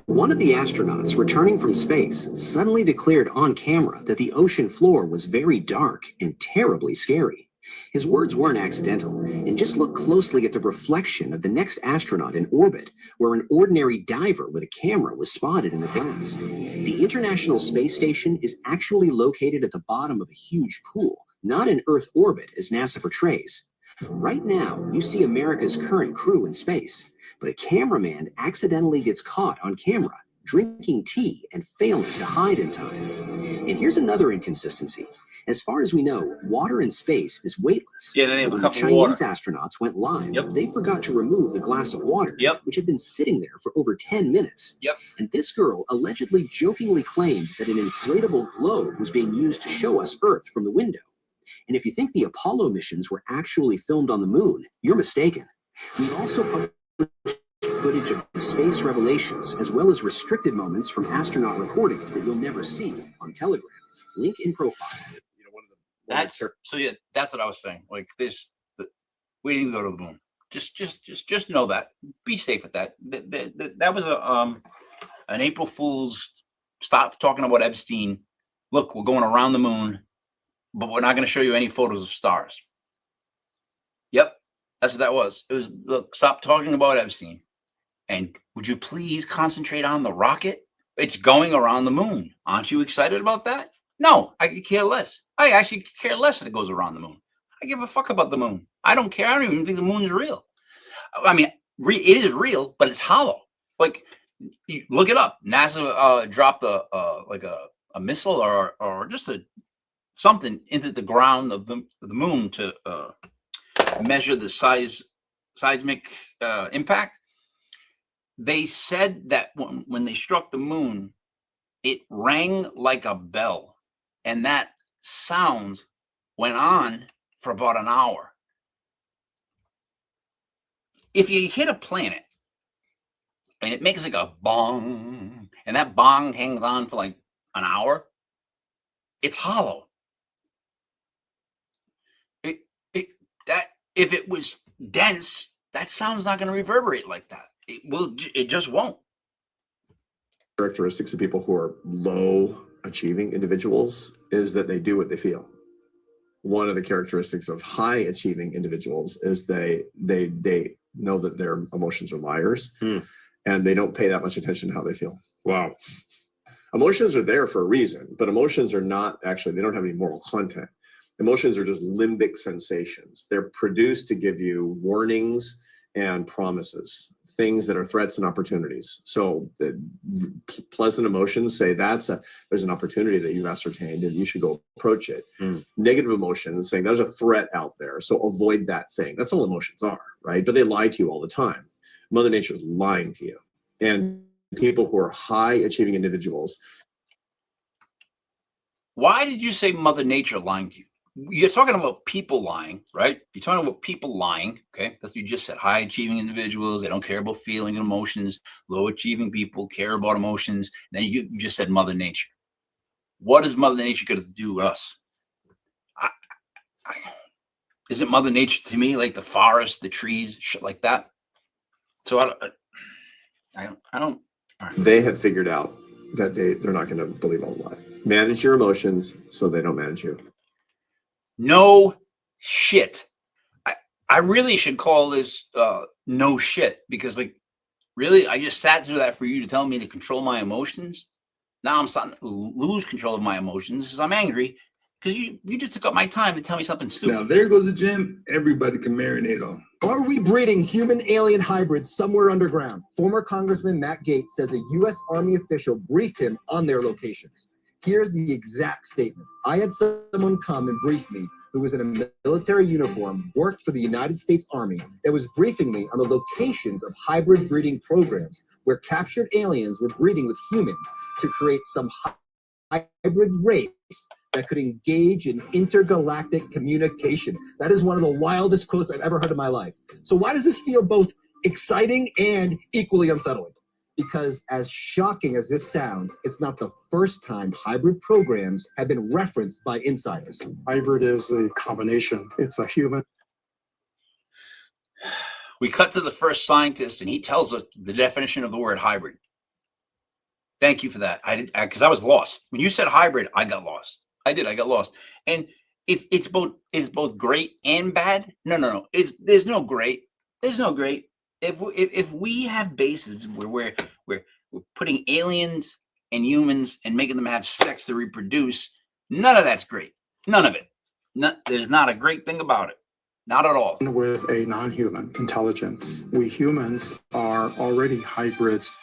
One of the astronauts returning from space suddenly declared on camera that the ocean floor was very dark and terribly scary. His words weren't accidental, and just look closely at the reflection of the next astronaut in orbit, where an ordinary diver with a camera was spotted in the glass. The International Space Station is actually located at the bottom of a huge pool, not in Earth orbit as NASA portrays. Right now, you see America's current crew in space, but a cameraman accidentally gets caught on camera, drinking tea and failing to hide in time. And here's another inconsistency. As far as we know, water in space is weightless. Yeah, they have a when cup the of water. Chinese astronauts went live, they forgot to remove the glass of water, which had been sitting there for over 10 minutes. And this girl allegedly jokingly claimed that an inflatable globe was being used to show us Earth from the window. And if you think the Apollo missions were actually filmed on the moon, you're mistaken. We also published footage of the space revelations, as well as restricted moments from astronaut recordings that you'll never see on Telegram. Link in profile. That's so. Yeah, that's what I was saying. Like this, we didn't go to the moon. Just know that. Be safe with that. That was an April Fool's. Stop talking about Epstein. Look, we're going around the moon, but we're not going to show you any photos of stars. Yep, that's what that was. It was. Look, stop talking about Epstein, and would you please concentrate on the rocket? It's going around the moon. Aren't you excited about that? No, I could care less. I actually could care less that it goes around the moon. I give a fuck about the moon. I don't care. I don't even think the moon's real. I mean, it is real, but it's hollow. Like, you look it up. NASA dropped a missile or just something into the ground of the moon to measure the seismic impact. They said that when they struck the moon, it rang like a bell. And that sound went on for about an hour. If you hit a planet and it makes like a bong, and that bong hangs on for like an hour, it's hollow. If it was dense, that sound's not going to reverberate like that. It just won't. Characteristics of people who are low achieving individuals is that they do what they feel. One of the characteristics of high achieving individuals is they know that their emotions are liars, and they don't pay that much attention to how they feel. Wow. Emotions are there for a reason, but emotions are not actually, they don't have any moral content. Emotions are just limbic sensations. They're produced to give you warnings and promises, things that are threats and opportunities. So the pleasant emotions say there's an opportunity that you've ascertained and you should go approach it. Negative emotions saying there's a threat out there, so avoid that thing. That's all emotions are, right? But they lie to you all the time. Mother Nature is lying to you. And people who are high achieving individuals. Why did you say Mother Nature lying to you? You're talking about people lying, right? You're talking about people lying, okay? That's what you just said. High achieving individuals, they don't care about feelings and emotions. Low achieving people care about emotions. Then you just said Mother Nature. What is Mother Nature going to do with us? Isn't Mother Nature to me like the forest, the trees, shit like that? So I don't. All right. They have figured out that they're not going to believe all the lies. Manage your emotions so they don't manage you. No shit. I really should call this no shit, because like really I just sat through that for you to tell me to control my emotions. Now I'm starting to lose control of my emotions because I'm angry because you just took up my time to tell me something stupid. Now there goes the gym everybody can marinate on. Are we breeding human-alien hybrids somewhere underground? Former Congressman Matt Gaetz says a U.S. Army official briefed him on their locations. Here's the exact statement. I had someone come and brief me who was in a military uniform, worked for the United States Army, that was briefing me on the locations of hybrid breeding programs where captured aliens were breeding with humans to create some hybrid race that could engage in intergalactic communication. That is one of the wildest quotes I've ever heard in my life. So why does this feel both exciting and equally unsettling? Because as shocking as this sounds, it's not the first time hybrid programs have been referenced by insiders. Hybrid is a combination. It's a human. We cut to the first scientist and he tells us the definition of the word hybrid. Thank you for that. Because I was lost. When you said hybrid, I got lost. I got lost. And it's both great and bad. No. There's no great. There's no great. If we have bases where we're putting aliens and humans and making them have sex to reproduce, none of that's great. None of it. There's not a great thing about it. Not at all. With a non-human intelligence, we humans are already hybrids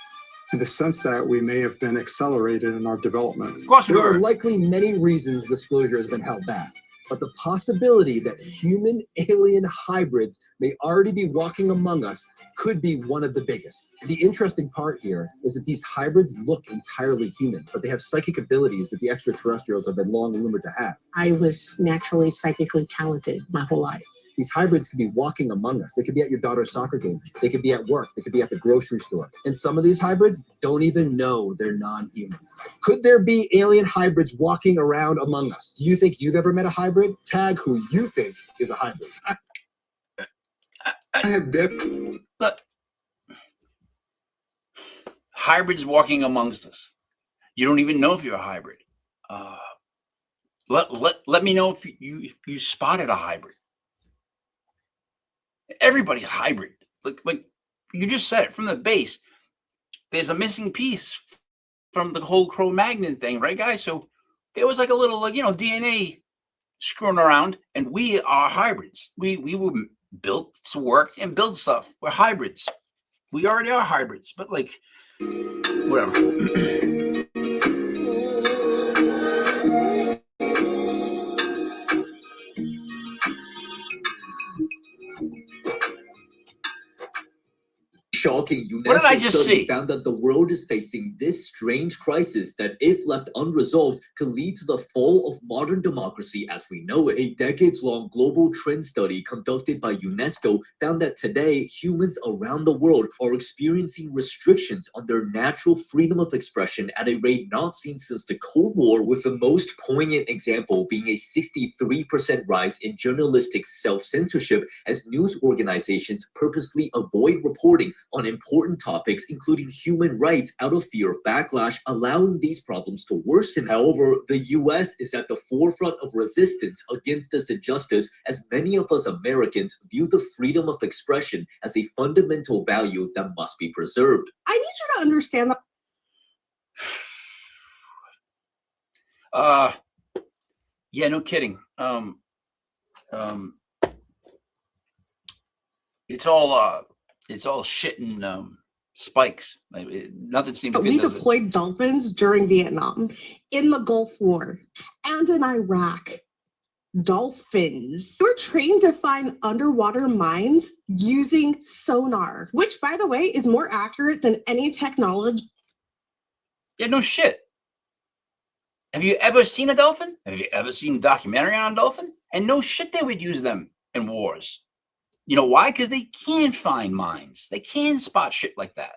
in the sense that we may have been accelerated in our development. Of course we There were. are likely many reasons disclosure has been held back, but the possibility that human-alien hybrids may already be walking among us could be one of the biggest. The interesting part here is that these hybrids look entirely human, but they have psychic abilities that the extraterrestrials have been long rumored to have. I was naturally psychically talented my whole life. These hybrids could be walking among us. They could be at your daughter's soccer game. They could be at work. They could be at the grocery store. And some of these hybrids don't even know they're non-human. Could there be alien hybrids walking around among us? Do you think you've ever met a hybrid? Tag who you think is a hybrid. I have depth. Look, hybrids walking amongst us. You don't even know if you're a hybrid. Let me know if you spotted a hybrid. Everybody's hybrid. Like you just said it from the base. There's a missing piece from the whole Cro-Magnon thing, right, guys? So there was like a little, DNA screwing around, and we are hybrids. We were built to work and build stuff. We're hybrids. We already are hybrids, but like, whatever. Shocking. What did I just study see? Found that the world is facing this strange crisis that, if left unresolved, could lead to the fall of modern democracy as we know it. A decades-long global trend study conducted by UNESCO found that today humans around the world are experiencing restrictions on their natural freedom of expression at a rate not seen since the Cold War, with the most poignant example being a 63% rise in journalistic self-censorship as news organizations purposely avoid reporting on important topics, including human rights, out of fear of backlash, allowing these problems to worsen. However, the U.S. is at the forefront of resistance against this injustice, as many of us Americans view the freedom of expression as a fundamental value that must be preserved. I need you to understand that. Yeah, no kidding. It's all shit and spikes. Nothing seems good. We does it? deployed dolphins during Vietnam, in the Gulf War, and in Iraq. Dolphins were trained to find underwater mines using sonar, which, by the way, is more accurate than any technology Yeah, no shit. Have you ever seen a dolphin? Have you ever seen a documentary on a dolphin? And no shit, they would use them in wars. You know why? Because they can find mines. They can spot shit like that.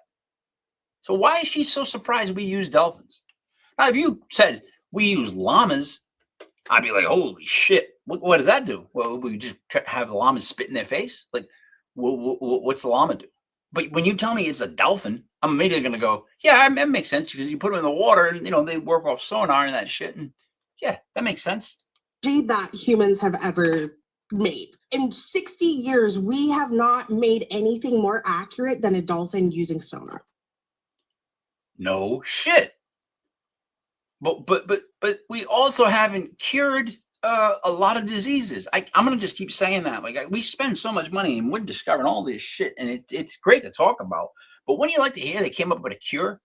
So why is she so surprised we use dolphins? Now, if you said we use llamas, I'd be like, holy shit. What does that do? Well, we just have the llamas spit in their face? Like, what's the llama do? But when you tell me it's a dolphin, I'm immediately going to go, yeah, that makes sense because you put them in the water and, they work off sonar and that shit. And yeah, that makes sense. That humans have ever made. In 60 years, we have not made anything more accurate than a dolphin using sonar. No shit. But we also haven't cured a lot of diseases. I'm gonna just keep saying that. Like we spend so much money and we're discovering all this shit, and it's great to talk about. But wouldn't you like to hear they came up with a cure?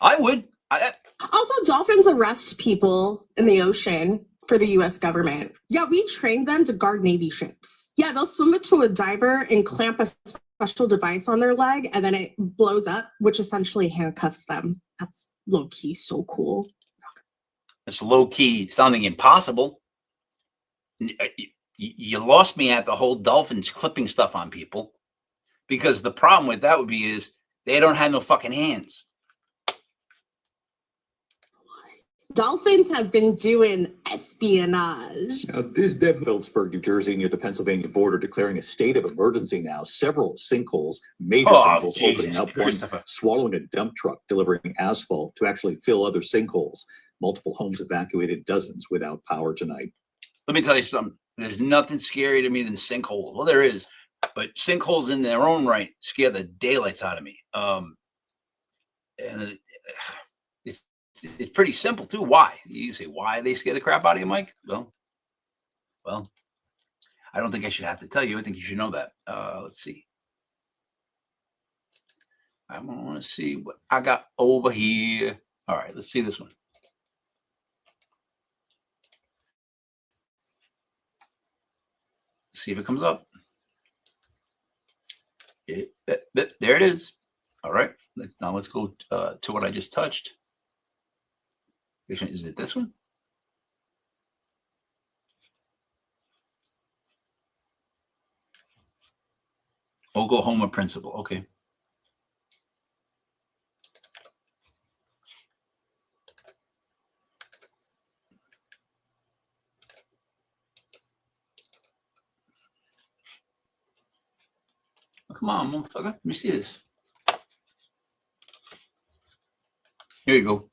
I would. Also, dolphins arrest people in the ocean for the U.S. government. Yeah, we trained them to guard Navy ships. Yeah, they'll swim up to a diver and clamp a special device on their leg, and then it blows up, which essentially handcuffs them. That's low-key so cool. It's low-key sounding impossible. You lost me at the whole dolphins clipping stuff on people, because the problem with that would be is they don't have no fucking hands. Dolphins have been doing espionage. Now, this Phillipsburg, New Jersey, near the Pennsylvania border, declaring a state of emergency now. Several sinkholes, major sinkholes opening up, one swallowing a dump truck, delivering asphalt to actually fill other sinkholes. Multiple homes evacuated, dozens without power tonight. Let me tell you something. There's nothing scarier to me than sinkholes. Well, there is, but sinkholes in their own right scare the daylights out of me. And it's pretty simple too. Why? You say, why they scare the crap out of you, Mike? Well, I don't think I should have to tell you. I think you should know that. Let's see. I want to see what I got over here. All right, let's see this one. See if it comes up. There it is. All right. Now let's go to what I just touched. Is it this one? Oklahoma principle. Okay. Oh, come on, motherfucker. Let me see this. Here you go.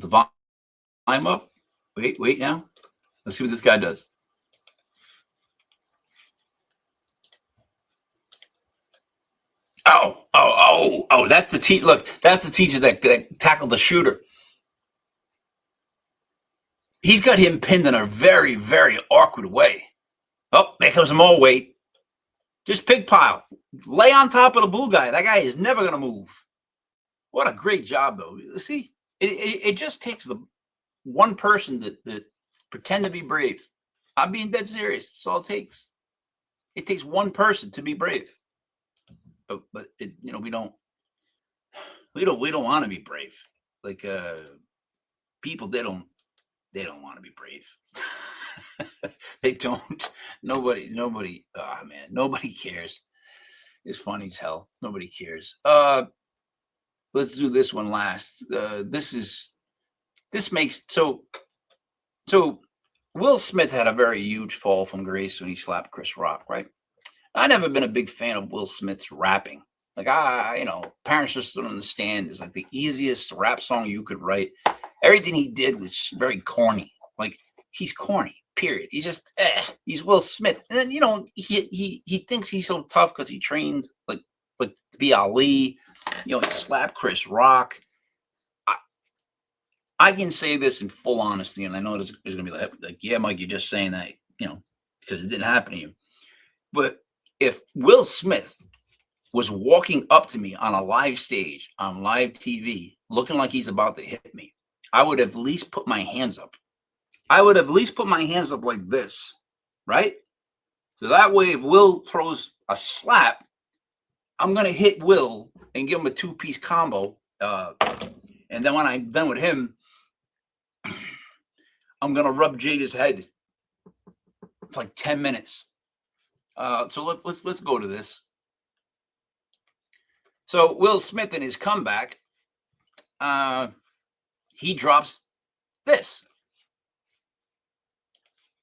The volume up. Wait now. Let's see what this guy does. Oh, that's the teacher. Look, that's the teacher that tackled the shooter. He's got him pinned in a very, very awkward way. Oh, there comes some more weight. Just pig pile. Lay on top of the blue guy. That guy is never going to move. What a great job, though. See? It just takes the one person that pretend to be brave. I'm being dead serious. That's all it takes. It takes one person to be brave. But we don't want to be brave. Like people, they don't want to be brave. They don't. Nobody. Oh man, nobody cares. It's funny as hell. Nobody cares. Let's do this one last. This makes so Will Smith had a very huge fall from grace when he slapped Chris Rock, right? I never been a big fan of Will Smith's rapping. Like Parents Just Don't Understand is like the easiest rap song you could write. Everything he did was very corny. Like he's corny, period. He's just he's Will Smith. And then he thinks he's so tough because he trained like to be Ali. He slapped Chris Rock. I can say this in full honesty, and I know there's going to be like, yeah, Mike, you're just saying that, because it didn't happen to you. But if Will Smith was walking up to me on a live stage, on live TV, looking like he's about to hit me, I would have at least put my hands up. I would have at least put my hands up like this, right? So that way, if Will throws a slap, I'm gonna hit Will and give him a 2-piece combo. And then when I'm done with him, I'm gonna rub Jada's head for like 10 minutes. So let's go to this. So Will Smith in his comeback, he drops this.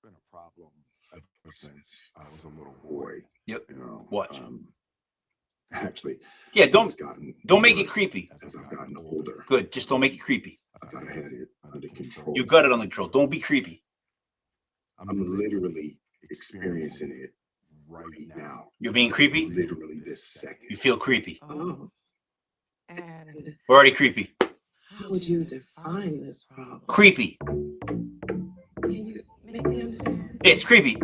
Been a problem ever since I was a little boy. Yep. You know, Watch. Actually, yeah, don't make it creepy. As I've gotten older. Good. Just don't make it creepy. I thought I had it under control. You got it under control. Don't be creepy. I'm literally experiencing it right now. You're being creepy? Literally this second. You feel creepy. Oh. And We're already creepy. how would you define this problem? Creepy. Can you make me understand? It's creepy.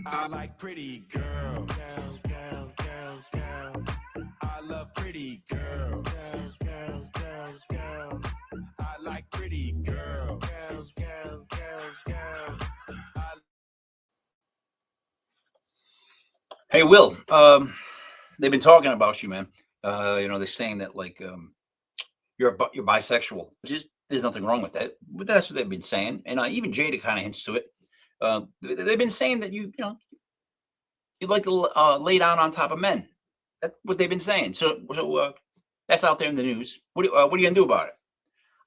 I like pretty girls. Girls, girls, girls, girls. I love pretty girls. Girls, girls, girls, girls. I like pretty girls. Girls, girls, girls, girls. Hey, Will. They've been talking about you, man. You know, they're saying that like you're bisexual, which is there's nothing wrong with that. But that's what they've been saying, and even Jada kind of hints to it. They've been saying that you like to lay down on top of men. That's what they've been saying. So that's out there in the news. What are you gonna do about it?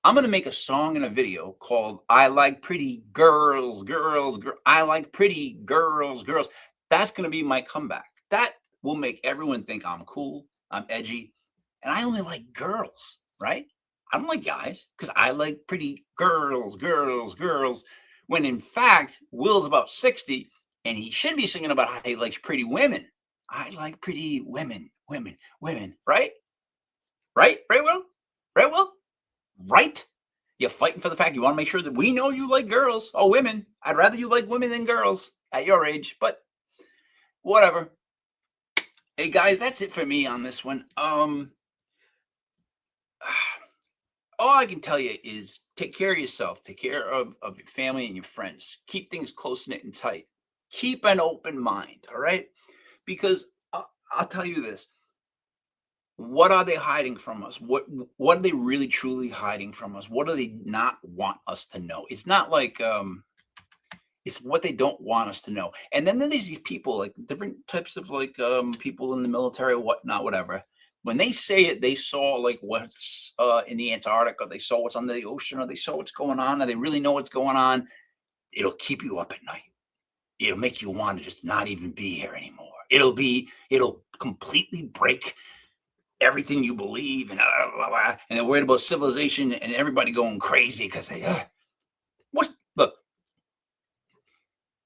I'm gonna make a song and a video called "I Like Pretty Girls, Girls, Girls." I like pretty girls, girls. That's gonna be my comeback. That will make everyone think I'm cool, I'm edgy, and I only like girls, right? I don't like guys because I like pretty girls, girls, girls. When in fact, Will's about 60 and he should be singing about how he likes pretty women. I like pretty women, women, women, right? Right, Will? Right, Will? Right? You're fighting for the fact you want to make sure that we know you like girls. Oh, women. I'd rather you like women than girls at your age, but whatever. Hey guys, that's it for me on this one. All I can tell you is take care of yourself, take care of your family and your friends. Keep things close knit and tight. Keep an open mind, all right? Because I'll tell you this. What are they hiding from us? What are they really truly hiding from us? What do they not want us to know? It's not like it's what they don't want us to know. And then there's these people, like different types of like people in the military, whatnot, whatever. When they say it, they saw like what's in the Antarctic, or they saw what's under the ocean, or they saw what's going on, or they really know what's going on. It'll keep you up at night. It'll make you want to just not even be here anymore. It'll completely break everything you believe, and they're worried about civilization and everybody going crazy because they look.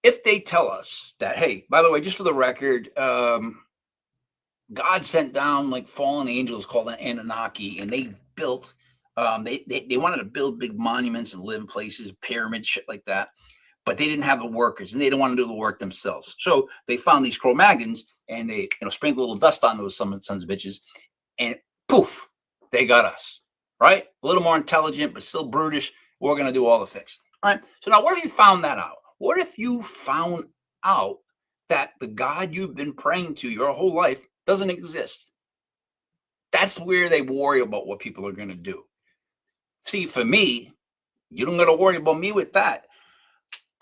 If they tell us that, hey, by the way, just for the record, God sent down like fallen angels called the Anunnaki, and they built, they wanted to build big monuments and live places, pyramids, shit like that, but they didn't have the workers, and they didn't want to do the work themselves. So they found these Cro-Magnons, and they sprinkled a little dust on those sons of bitches, and poof, they got us, right? A little more intelligent, but still brutish. We're gonna do all the fixing. All right. So now, what if you found that out? What if you found out that the God you've been praying to your whole life doesn't exist? That's where they worry about what people are going to do. See, for me, you don't got to worry about me with that.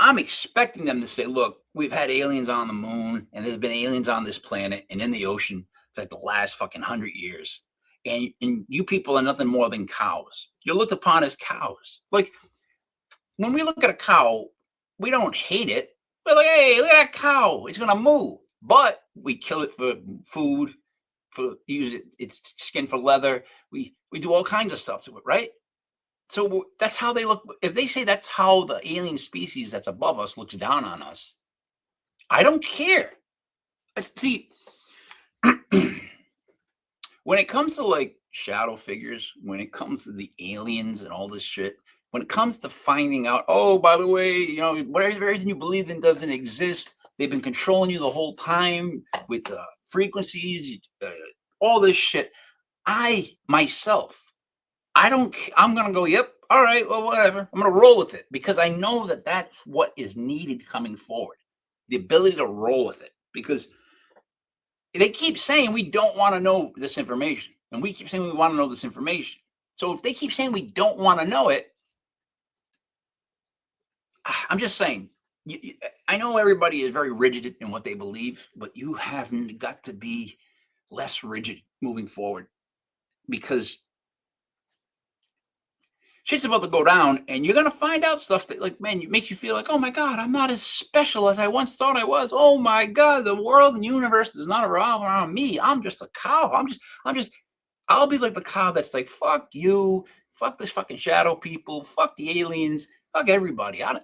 I'm expecting them to say, look, we've had aliens on the moon, and there's been aliens on this planet and in the ocean for like the last fucking 100 years. And you people are nothing more than cows. You're looked upon as cows. Like, when we look at a cow, we don't hate it. We're like, hey, look at that cow. It's going to move. But we kill it for food, for use its skin for leather. We do all kinds of stuff to it, right? So that's how they look. If they say that's how the alien species that's above us looks down on us, I don't care. See, when it comes to like shadow figures, when it comes to the aliens and all this shit, when it comes to finding out, oh, by the way, whatever everything you believe in doesn't exist. They've been controlling you the whole time with frequencies, all this shit. I'm going to go, yep, all right, well, whatever. I'm going to roll with it because I know that that's what is needed coming forward. The ability to roll with it. because they keep saying we don't want to know this information, and we keep saying we want to know this information. So if they keep saying we don't want to know it, I'm just saying, I know everybody is very rigid in what they believe, but you have got to be less rigid moving forward, because shit's about to go down, and you're going to find out stuff that, like, man, it makes you feel like, oh my God, I'm not as special as I once thought I was. Oh my God, the world and universe does not revolve around me. I'm just a cow. I'll be like the cow that's like, fuck you, fuck this fucking shadow people, fuck the aliens, fuck everybody. I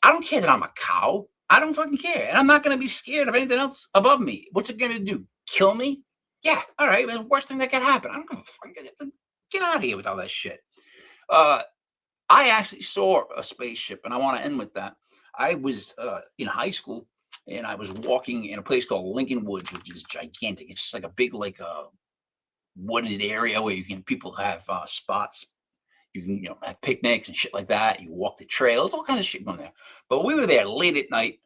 don't care that I'm a cow. I don't fucking care. And I'm not going to be scared of anything else above me. What's it going to do? Kill me? Yeah. All right. The worst thing that could happen. I don't give a fuck. Get out of here with all that shit. I actually saw a spaceship, and I want to end with that. I was in high school, and I was walking in a place called Lincoln Woods, which is gigantic. It's just like a big, like wooded area where people have spots. You can, have picnics and shit like that. You walk the trail. There's all kinds of shit going there. But we were there late at night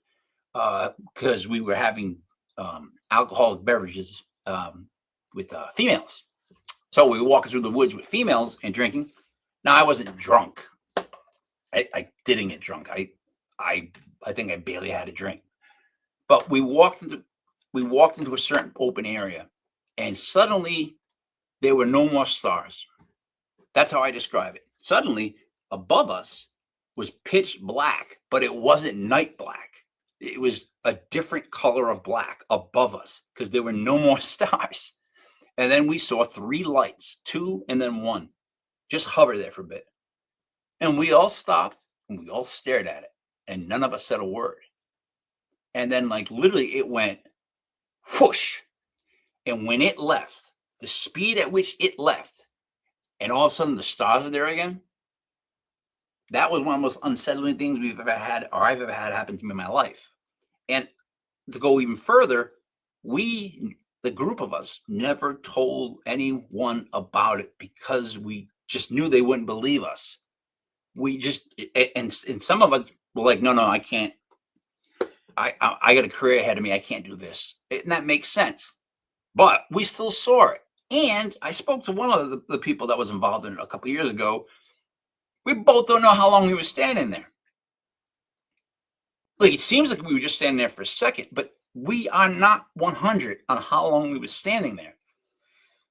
because we were having alcoholic beverages with females. So we were walking through the woods with females and drinking. Now, I wasn't drunk. I didn't get drunk. I think I barely had a drink. But we walked into a certain open area, and suddenly there were no more stars. That's how I describe it. Suddenly, above us was pitch black, but it wasn't night black. It was a different color of black above us because there were no more stars. And then we saw 3 lights, 2 and then 1, just hover there for a bit. And we all stopped and we all stared at it, and none of us said a word. And then, like, literally it went whoosh. And when it left, the speed at which it left, and all of a sudden the stars are there again, that was one of the most unsettling things we've ever had, or I've ever had happen to me in my life. And to go even further, the group of us, never told anyone about it because we just knew they wouldn't believe us. We just, and some of us were like, no, I can't. I got a career ahead of me. I can't do this. And that makes sense. But we still saw it. And I spoke to one of the people that was involved in it a couple of years ago. We both don't know how long we were standing there. Like, it seems like we were just standing there for a second, but we are not 100 on how long we were standing there.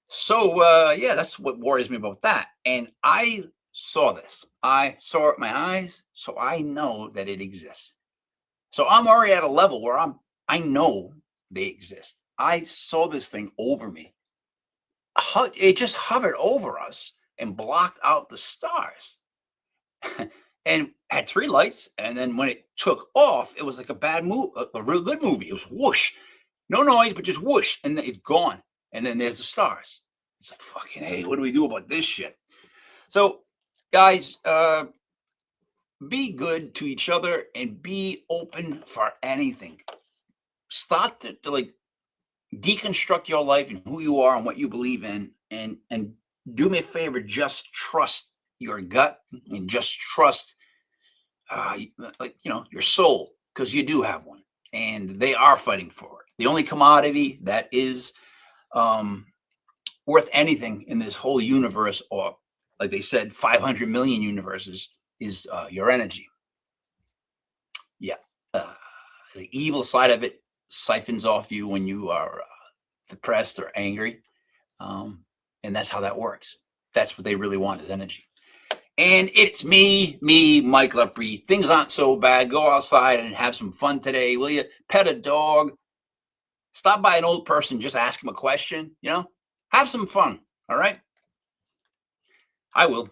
So, yeah, that's what worries me about that. And I saw this. I saw it with my eyes, so I know that it exists. So I'm already at a level where I know they exist. I saw this thing over me. It just hovered over us and blocked out the stars. And had 3 lights, and then when it took off, it was like a bad movie, a real good movie. It was whoosh, no noise, but just whoosh, and then it's gone. And then there's the stars. It's like, fucking hey, what do we do about this shit? So, guys, be good to each other and be open for anything. Start to like deconstruct your life and who you are and what you believe in, and do me a favor, just trust your gut and just trust your soul, because you do have one and they are fighting for it. The only commodity that is worth anything in this whole universe, or like they said, 500 million universes, is your energy. Yeah. The evil side of it siphons off you when you are depressed or angry. And that's how that works. That's what they really want, is energy. And it's me, Mike Lepre. Things aren't so bad. Go outside and have some fun today, will you? Pet a dog. Stop by an old person, just ask him a question, Have some fun, all right? I will.